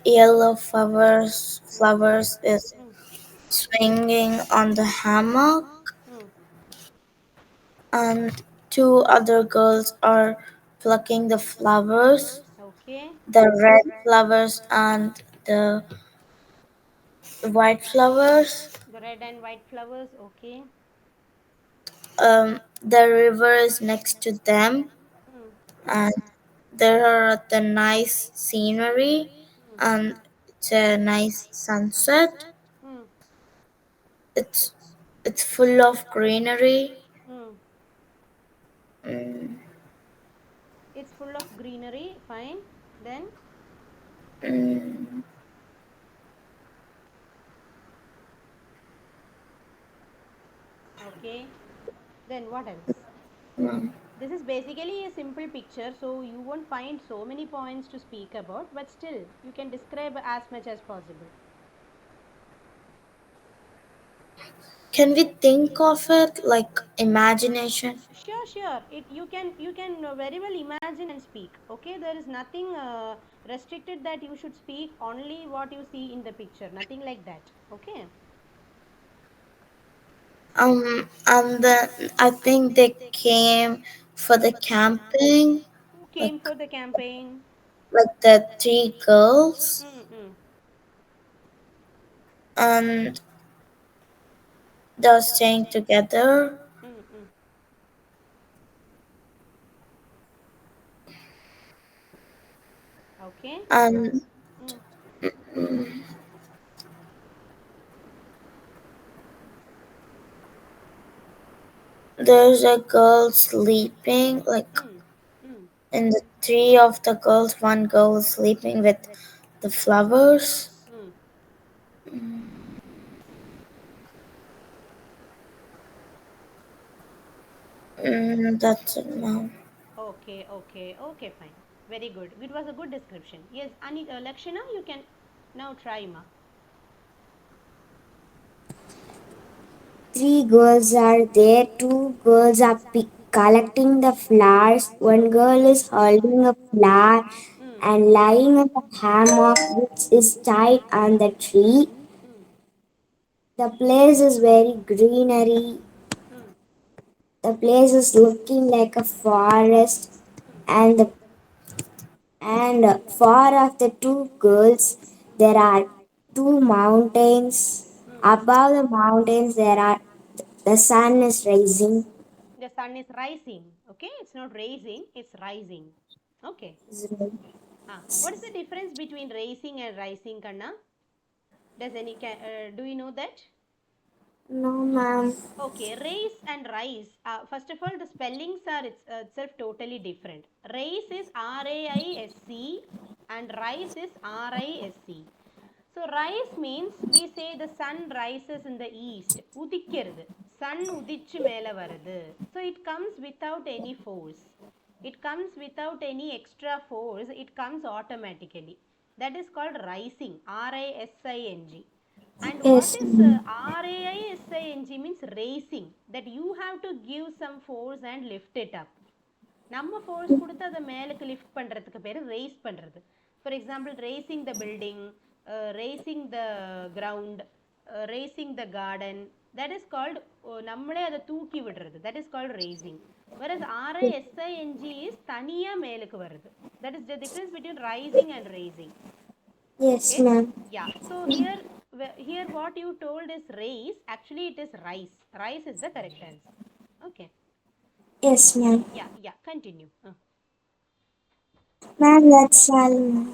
yellow flowers is Hmm. swinging on the hammock, Hmm. and two other girls are plucking the flowers, Okay, the red flowers and the white flowers. the red and white flowers. Okay. The river is next to them, Hmm. and there are the nice scenery, Hmm. and it's a nice sunset. Hmm. It's it's full of greenery. Hmm. Mm, It's full of greenery. Fine. Then mm, okay. Then what else? mm. This is basically a simple picture, so you won't find so many points to speak about, but still you can describe as much as possible. Can we think of it like imagination? Sure, sure. It you can very well imagine and speak. Okay, there is nothing Restricted that you should speak only what you see in the picture, nothing like that. Okay. And then I think they came for the camping, Who came like for the campaign? like the three girls, Mm-mm. and they're staying together. Mm-mm. Okay. And Mm. there's a girl sleeping, like Mm. Mm. in the three of the girls, one girl is sleeping with the flowers. Mm. That's it now. Okay, okay, okay, fine. Very good. It was a good description. Yes, Lakshana, you can now try, ma. Three girls are there. Two girls are collecting the flowers. One girl is holding a flower Mm. and lying on the hammock which is tied on the tree. Mm. The place is very greenery. Mm. The place is looking like a forest, and far of the two girls there are two mountains. Mm. Above the mountains there are the sun is rising. The sun is rising. Okay, it's not raising, it's rising. Okay. What is the difference between raising and rising, Kanna? Do you know that? No, ma'am. Okay, raise and rise. First of all, the spellings are itself totally different. Raise is RAISC and rise is RISC. So rise means we say the sun rises in the east. உதிக்கிறது. Sun உதிச்சு மேல வருது. So it comes without any force. It comes without any extra force. It comes automatically. That is called rising. RISING. And what Yes, is ma'am. RAISING means raising. That you have to give some force and lift it up. நம்ம force கொடுத்து அதை மேலுக்கு lift பண்ணுறதுக்கு பேர் raise பண்ணுறது. For example raising the building, raising the ground, raising the garden, that is called நம்மளே அதை தூக்கி விடுறது. That is called raising. whereas RISING is தனியாக மேலுக்கு வருது. That is the difference between rising and raising. Yes, Okay. ma'am. Yeah. So here what you told is raise. Actually, it is rise. Rise is the correct answer. Okay. Yes, ma'am. Yeah. Yeah. Continue. Ma'am, that's all, ma'am.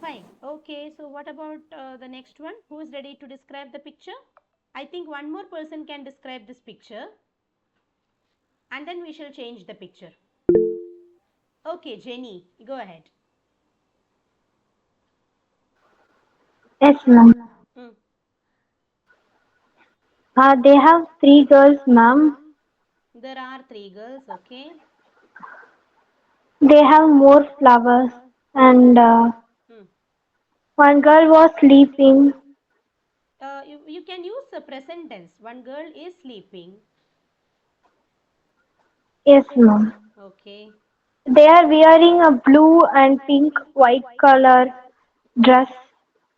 Fine. Okay. So what about the next one? Who is ready to describe the picture? I think one more person can describe this picture, and then we shall change the picture. Okay, Jenny, go ahead. Yes, ma'am. Mm. They have three girls, ma'am. There are three girls. Okay. They have more flowers, and Mm. one girl was sleeping. You can use the present tense. One girl is sleeping. Yes, ma'am. Okay. They are wearing a blue and pink white color dress,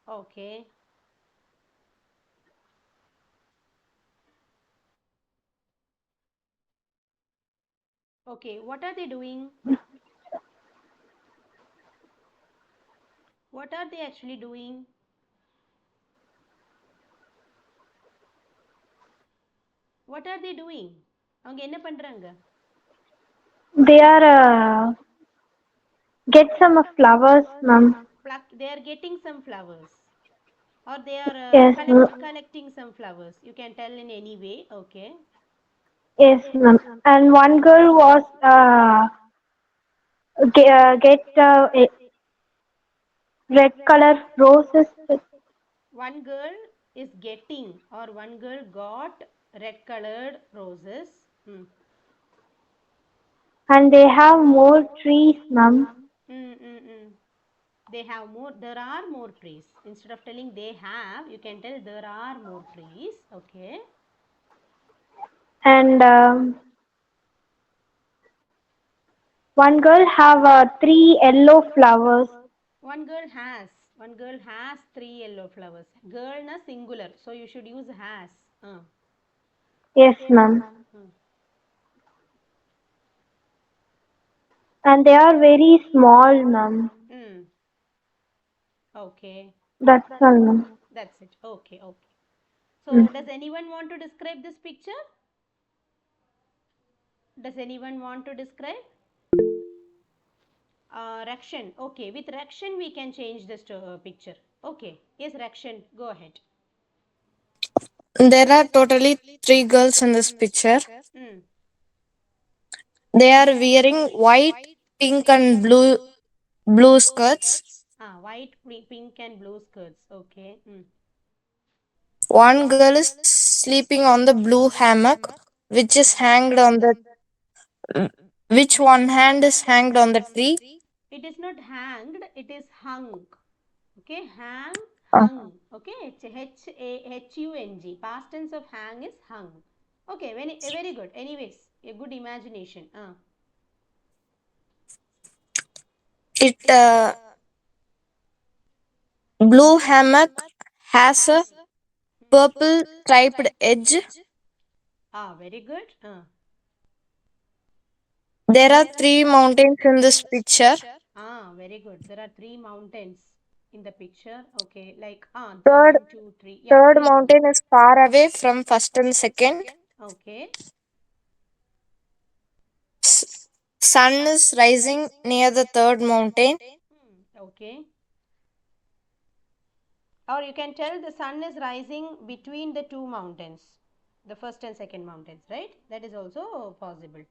Okay. Okay. What are they doing? What are they actually doing? What are they doing? அவங்க என்ன பண்றாங்க? they are get some flowers, ma'am. They are getting some flowers, or they are Yes, collecting some flowers. You can tell in any way. Okay. yes, ma'am. And one girl was get red color roses, One girl is getting, or one girl got red colored roses. Hmm. and they have more trees, ma'am. Mm, mm, mm. They have more. There are more trees. Instead of telling they have, you can tell there are more trees. Okay. And one girl have three yellow flowers. One girl has. One girl has three yellow flowers. Girl na singular, so you should use has. Yes, ma'am. Hmm. And they are very small, ma'am. Hmm. Okay. That's all, ma'am. That's it. Okay, okay. Mm. So, does anyone want to describe this picture? Does anyone want to describe? Rakshan. Okay, with Rakshan we can change this picture. Okay. Yes, Rakshan, go ahead. There are totally three girls in this picture. Hmm. They are wearing white, pink, and blue skirts. White, pink and blue skirts. Okay. Hmm. One girl is sleeping on the blue hammock, which is hanged on the which one hand is hanged on the tree. It is not hanged, it is hung. Okay, hang, Uh, hung. Okay, it's H-U-N-G. Past tense of hang is hung. Okay, very good. Anyways, a good imagination. it blue hammock has a purple striped edge. Very good. There are three mountains in this picture. Very good. There are three mountains in the picture. Okay, like the Third one, two, three. Yeah, third three mountain mountains. is far away from first and second. Okay. S- Sun is rising near the third mountain. Okay. Or you can tell the sun is rising between the two mountains, the first and second mountains, right? That is also possible.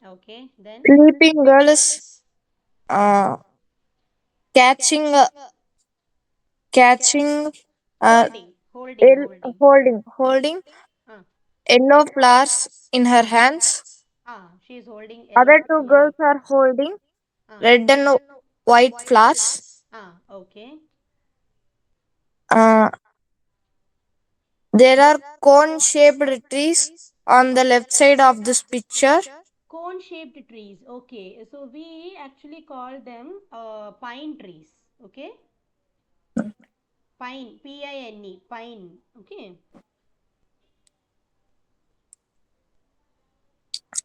Okay, then Sleeping girl is uh, catching catching uh, holding. holding Uh, yellow flowers in her hands. she is holding Other yellow. two girls are holding red and white flowers. Okay. Uh, there are cone shaped trees on the left side of this picture. Cone shaped trees. Okay, so we actually call them pine trees. Okay, pine, P-I-N-E, pine. Okay.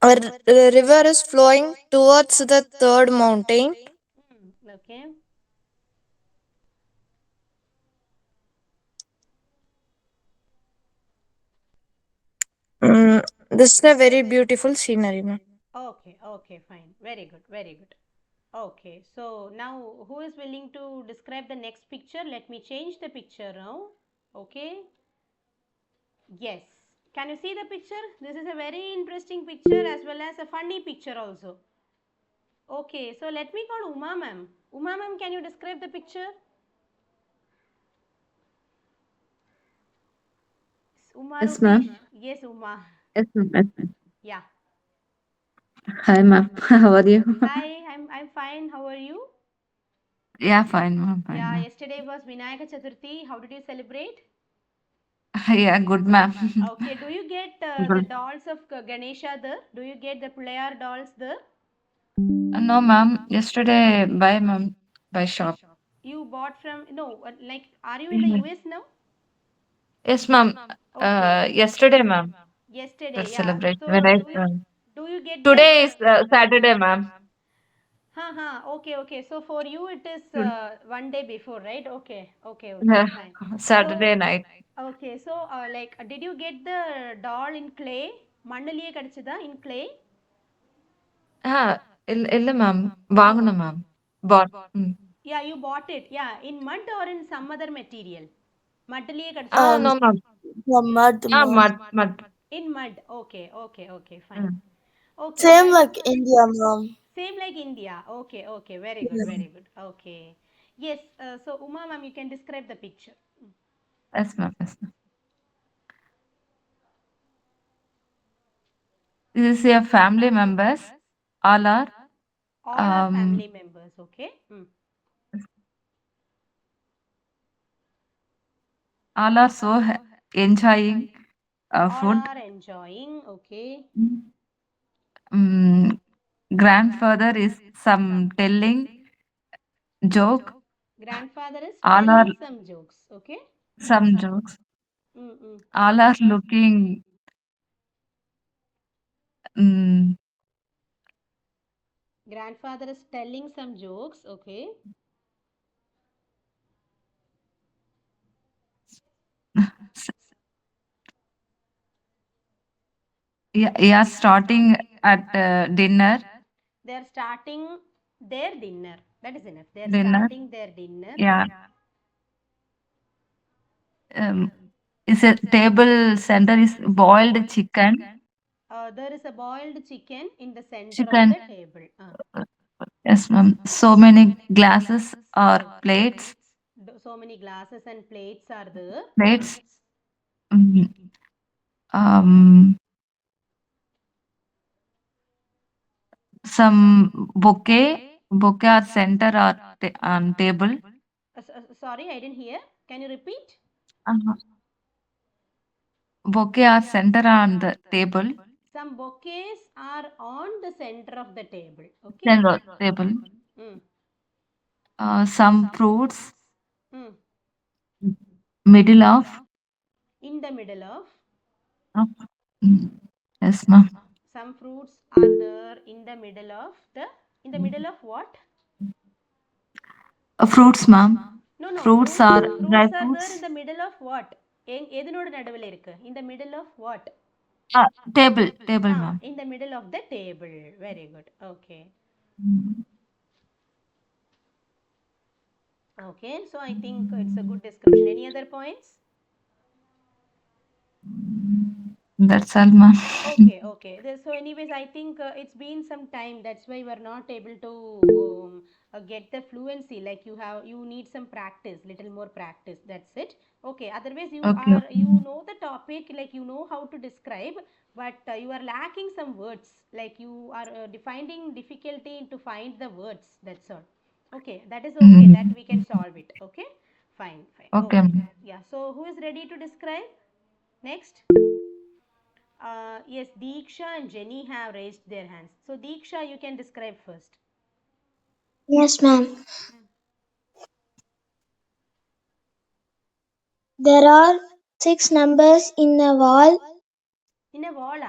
A river is flowing towards the third mountain. Okay. This is a very beautiful scenery, ma'am. Okay, okay, fine. Very good, very good. Okay, so now who is willing to describe the next picture? Let me change the picture now. Okay. Yes. Can you see the picture? This is a very interesting picture as well as a funny picture also. Okay, so let me call Uma ma'am. Uma ma'am, can you describe the picture? Uma Yes, Rupesh? ma'am. Yes, Uma. Yes, ma'am. Yes, ma'am. Yeah. Hi, ma'am. How are you? Hi, I'm fine. How are you? Yeah, fine, ma'am. Fine, Yeah, ma'am. yesterday was Vinayaka Chaturthi. How did you celebrate? Yeah, good, ma'am. Okay, do you get the Good. dolls of Ganesha there? Do you get the Pullayar dolls there? No, ma'am. Yesterday, bye, ma'am. By shop. You bought from, no, like, are you in the Mhm. US now? Yes, ma'am. Okay, Yesterday, ma'am. yesterday, Let's yeah. celebrate. So, When I do you get the, today is Saturday, ma'am. okay, okay. So, for you, it is Today- one day before, right? Okay, okay, okay, Yeah, fine. So, Saturday night. okay, so, like, did you get the doll in clay? Mandaliye kadichida in clay? இல்ல ma'am. வாங்கணும் ma'am. Bought. Mm. Yeah, you bought it. Yeah, in mud or in some other material? Mudliye Ah, kadichida? Um, no, ma'am. the mud, Ah, mom. mud. In mud. Okay, okay, okay, fine. Mm. Okay, Same that like India, mom. same like India. Okay, okay, very good, Yeah. very good. Okay. Yes, so Uma ma'am, you can describe the picture. Yes, ma'am. Yes, ma'am. This is your family members. All are All are um family members, okay? all are so enjoying All food. are enjoying, okay? Mm, grandfather is some telling joke. Grandfather is All are telling some jokes. Okay. some jokes. Mm-mm. All are looking. Mm, Grandfather is telling some jokes. Okay. s- yeah, yeah, starting at dinner. They are starting their dinner. That is enough. They are Dinner. starting their dinner. Yeah. Um, is a table center is boiled chicken. There is a boiled chicken in the center of Chicken. the table. Yes, ma'am. So many glasses or plates. So many glasses and plates are there. Plates. Mm, um, some bouquet or center or on table. Sorry, I didn't hear. Can you repeat? Uh, Bouquet or center on the table. Some bouquets are on the center of the table. Okay. Center table. Mm. Some fruits. Mm. Middle of. In the middle of. of mm, yes, ma'am. Some fruits are there in the middle of the. In the middle of what? Fruits, ma'am. No, no. Fruits Fruits. are dry Fruits are there in fruits. the middle of what? எதனோட நடுவில் இருக்கு? In the middle of what? Table, ma'am. In the middle of the table. Very good. Okay. Mm. Okay. So I think it's a good description. Any other points? That's all, ma'am. Okay, okay. So, anyways, I think it's been some time. That's why we're not able to get the fluency. Like you need some practice, little more practice. That's it. Okay. Otherwise, Okay, okay. you know the topic, like you know how to describe, but you are lacking some words. Like you are finding difficulty to find the words. That's all. Okay, that is okay. That we can solve it. Okay, fine, fine. Okay, Okay. ma'am. Yeah. So, who is ready to describe? Next. Yes, Deeksha and Jenny have raised their hands. So, Deeksha, you can describe first. Yes, ma'am. There are 6 numbers in a wall. In a wall,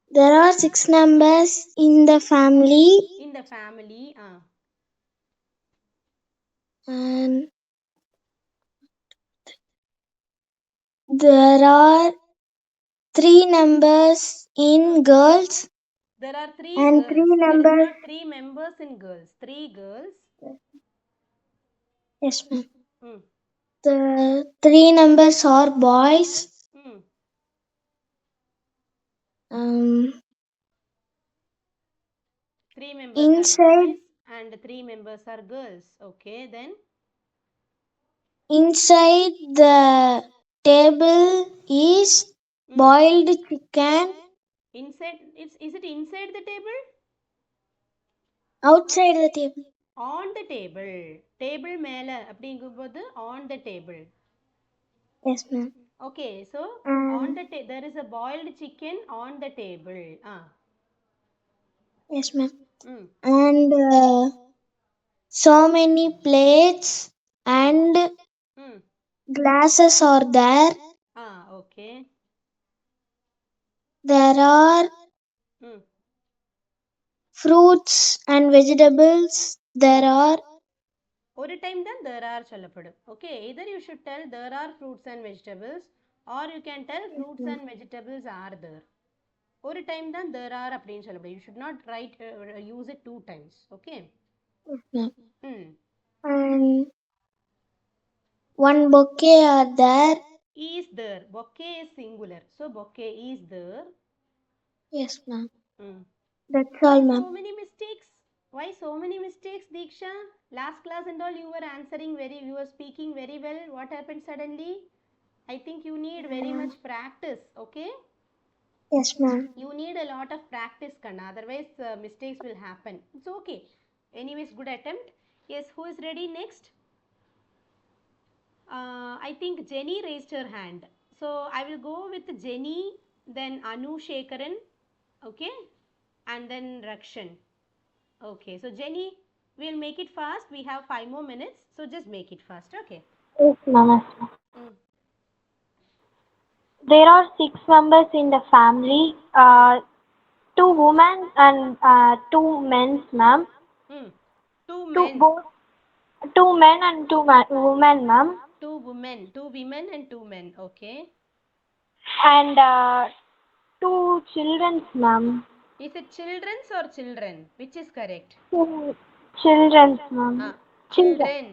There are 6 numbers in the family, in the family, and there are 3 numbers in girls there are three and girls. three There is numbers. not three members in girls. Three girls. Yes, ma'am. Mm, The 3 numbers are boys. mm. Um, Three members are inside boys and three members are girls. Okay, then. inside the table is Mm. boiled chicken. Inside, is it inside the table? Outside the table. On the table. Table மேல அப்படிங்கும்போது on the table. Yes, ma'am. Okay, so on Um, the there is a boiled chicken on the table. yes, ma'am. Mm, And so many plates mm, and mm. glasses are there. Okay. There are Mm, fruits and vegetables. mm. There are. ஒரு time தான் there are சொல்லப்படும். Okay, either you should tell there are fruits and vegetables or you can tell Yes, fruits ma'am. and vegetables are there. ஒரு time தான் there are அப்படின்னு சொல்லப்படும். You should not write use it two times. Okay. Yes, ma'am. Mm. And one bouquet are there. Is there. Bouquet is singular. So bouquet is there. Yes, ma'am. Mm. That's Why all, so ma'am. many mistakes? Why so many mistakes, Diksha? Last class and all you were you were speaking very well. What happened suddenly? I think you need very much practice, okay? Yes, ma'am. You need a lot of practice, Kanna. Otherwise, mistakes will happen. It's okay. Anyways, good attempt. Yes, who is ready next? I think Jenny raised her hand. So I will go with Jenny, then Anu Shekaran. Okay? and then Rakshan. Okay, so Jenny, we'll make it fast. We have 5 more minutes, so just make it fast. Okay. Yes, ma'am. Yes, ma'am. Mm. There are 6 members in the family. Two women and two men, ma'am. Mm. Two Two men, both, two men and women, ma'am. two women and two men. Okay. And two children, ma'am. Is it children's or children? Which is correct? Children, ma'am. Children. Children.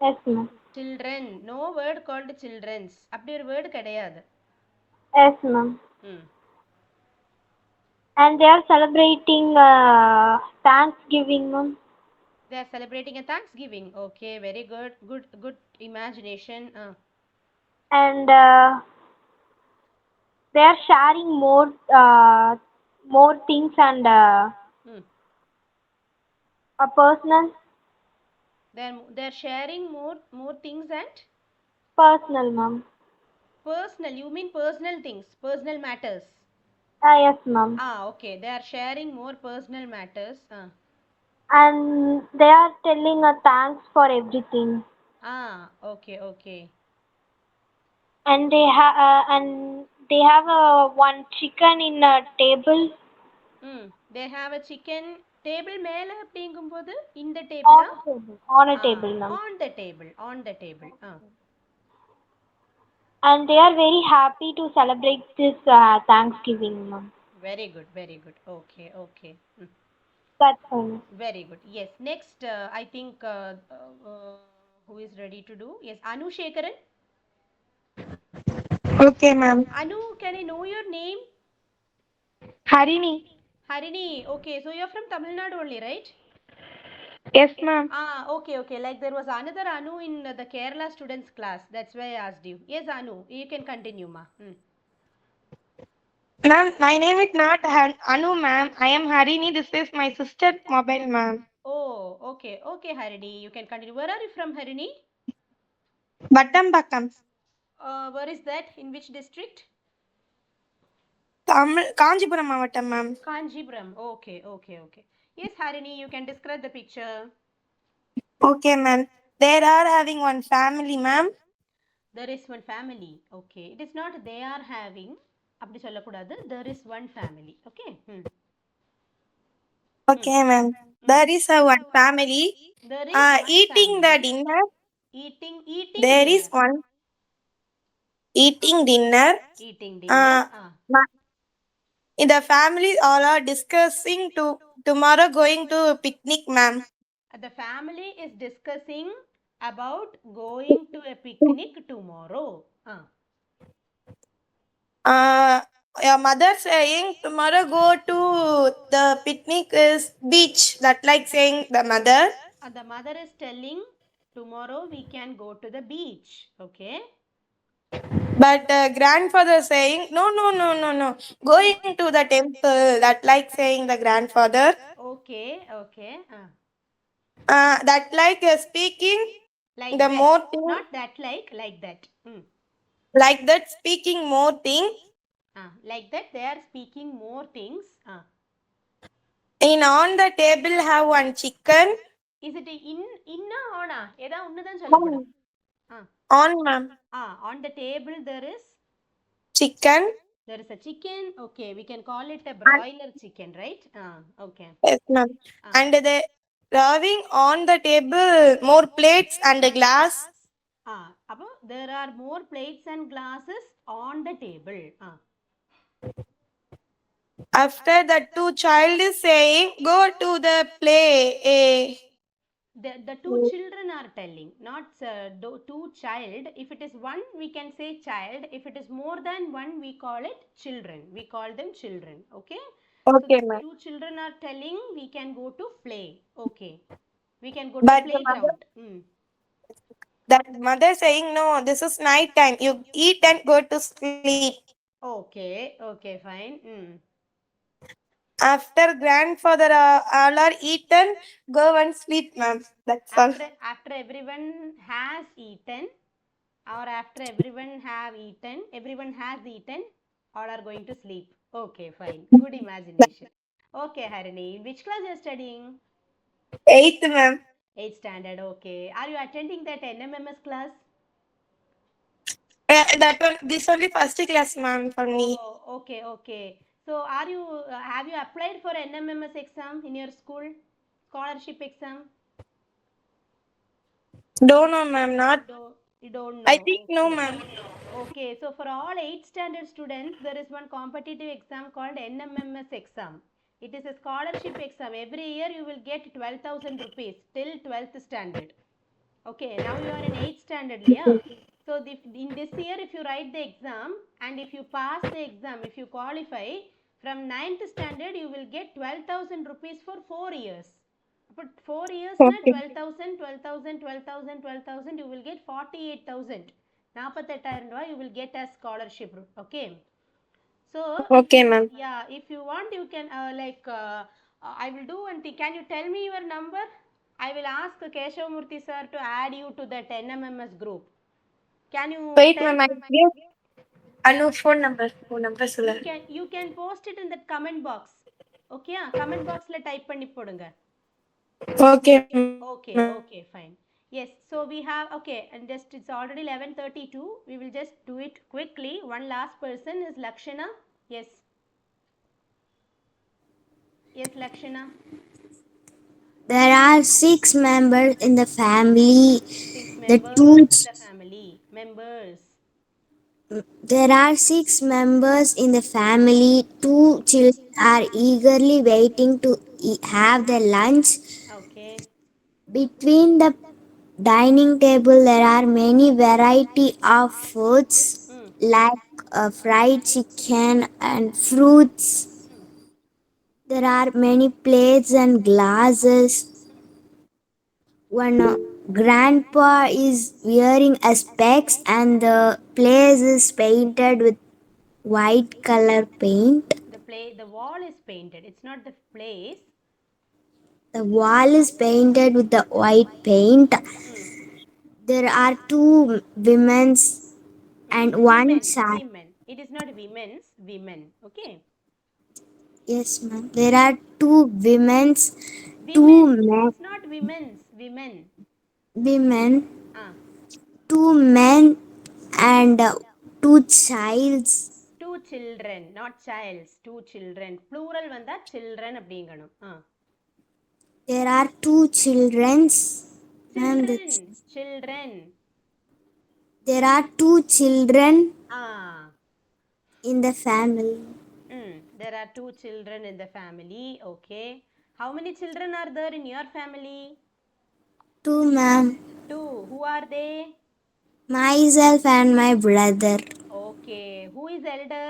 Yes, ma'am. Children. No word called children's. அப்படி ஒரு word கிடையாது. Yes, ma'am. Hmm. And they are celebrating Thanksgiving, ma'am. They are celebrating a Thanksgiving. Okay, very good. Good imagination. And they are sharing more things and Hmm. a personal They're sharing more things and personal, ma'am. personal. You mean personal things, personal matters. Yes, ma'am. Okay. They are sharing more personal matters. And they are telling a thanks for everything. Okay, okay. And they have one chicken in a table They have a chicken table மேல அப்படிங்கும்போது இந்த on டேபிளா? a table on a table, ma'am. On the table. And they are very happy to celebrate this Thanksgiving, ma'am. Very good, very good. Okay, okay. That's all. Very good. Yes. Next, I think who is ready to do? Yes, Anu Shekaran. Okay, ma'am. Anu, can I know your name? Harini. Harini. Okay, so you're from Tamil Nadu only, right? Yes, ma'am. Okay, okay. Like there was another Anu in the Kerala students class. That's why I asked you. Yes, Anu, you can continue, ma. Ma'am, my name is not Anu, ma'am. I am Harini. This is my sister mobile, ma'am. Oh, okay, okay, Harini. You can continue. Where are you from, Harini? Batambakam. Where is that? In which district? Kanjipuram Mavatam, ma'am. Kanjipuram. Okay, okay, okay. Yes, Harini, you can describe the picture. Okay, ma'am. They are having one family, ma'am. There is one family. Okay. It is not they are having. அப்படி சொல்லக்கூடாது. There is one family. Okay. Okay, ma'am. There is a one family There is one eating the family dinner. eating There is dinner. one eating dinner. Eating dinner. The family all are discussing to tomorrow going to picnic, ma'am. The family is discussing about going to a picnic tomorrow. Your mother saying tomorrow go to the picnic is beach. That like saying the mother. The mother is telling tomorrow we can go to the beach. Okay. But grandfather saying no, no, no, no, no. Going to the temple. That like saying the grandfather. Okay, okay. That like speaking Like the that. more thing. Not that like that. Like that speaking more thing. Like that they are speaking more things. In on the table have one chicken. Is it inna ona? ஏதா ஒண்ணுதான் சொல்லப்படும். On, ma'am. On the table there is Chicken. There is a chicken. Okay, we can call it a broiler chicken, right? Okay. Yes, ma'am. And they serving on the table more plates and a glass. Appo there are more plates and glasses on the table. After the two child is saying, go to the play. The two children are telling, not two child. If it is one, we can say child. If it is more than one, we call it children. We call them children. Okay. So Okay, the ma'am. two children are telling we can go to play. Okay. We can go to But the the mother, playground. that mother saying, no, this is night time. You eat and go to sleep. Okay. Okay. Fine. After grandfather all are eaten, go and sleep, ma'am. That's all. After everyone has eaten, or after everyone has eaten, all are going to sleep. Okay, fine. Good imagination. Okay, Harini. Which class you're studying? Eighth, ma'am. 8th standard. Okay. Are you attending that NMMS class? That one, this only first class, ma'am, for me. Oh, okay, okay. So, are you have you applied for NMMS exam in your school? Scholarship exam? Don't know, ma'am. Not. You don't I know. think no, Okay. ma'am. Okay, so for all 8th standard students, there is one competitive exam called NMMS exam. It is a scholarship exam. Every year you will get 12,000 rupees till 12th standard. Okay, now you are in 8th standard, yeah. So in this year, if you write the exam and if you pass the exam, if you qualify, from ninth standard you will get 12,000 rupees for 4 years. But 4 years na Okay. 12,000, 12,000, 12,000, 12,000, you will get 48,000. 48,000 ரூபாய் you will get as scholarship. Okay. So if Okay, you, ma'am. yeah, if you want, you can I will do one thing. Can you tell me your number? I will ask Keshavamurthy sir to add you to that NMMS group. Can you Wait, tell? ma'am. I give. No phone number. Phone number, You sir. can post it in that comment box. Okay, comment box la type பண்ணி போடுங்க. Okay, ma'am. Okay, okay, fine. Yes, so we have, okay, and just it's already 11:32. We will just do it quickly. One last person is Lakshana. Yes, yes, Lakshana. There are six members in the family. Six The members two in the family. Members. There are six members in the family. Two children are eagerly waiting to have their lunch. Okay. Between the dining table, there are many variety of foods Hmm. like fried chicken and fruits. There are many plates and glasses. One grandpa is wearing a specs and the place is painted with white color paint. The wall is painted. It's not the place. The wall is painted with the white paint. Hmm. There are two women's Hmm. and one Women. child. Women. It is not women's. Women. Okay. Yes, ma'am. There are two women's, two Women. men, It's not women's. Women. women, Ah. two men, and two childs. Two children. Not childs. Two children. Plural vanda children அப்படிங்கணும். Ah. There are two children's. Ma'am, Children. Children. there are two children Ah. in the family. There are two children in the family. Okay. How many children are there in your family? Two, ma'am. Two. Who are they? Myself and my brother. Okay. Who is elder?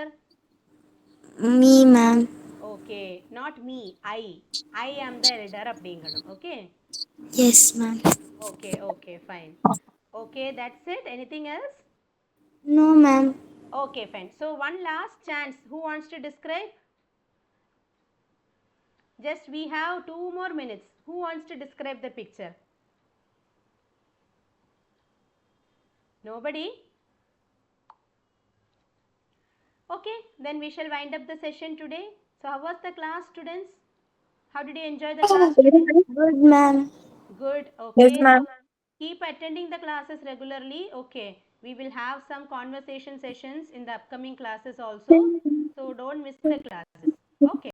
Me, ma'am. Okay. Not me. I. I am the elder அப்படிங்கணும். Okay. Yes, ma'am. Okay. Okay. Fine. Okay. That's it. Anything else? No, ma'am. Okay. Fine. So one last chance. Who wants to describe? Just we have 2 more minutes. Who wants to describe the picture? Nobody? Okay, then we shall wind up the session today. So, how was the class, students? How did you enjoy the class today? Good, ma'am. Good, Yes, okay. ma'am. So, keep attending the classes regularly. Okay, we will have some conversation sessions in the upcoming classes also. So, don't miss the classes. Okay.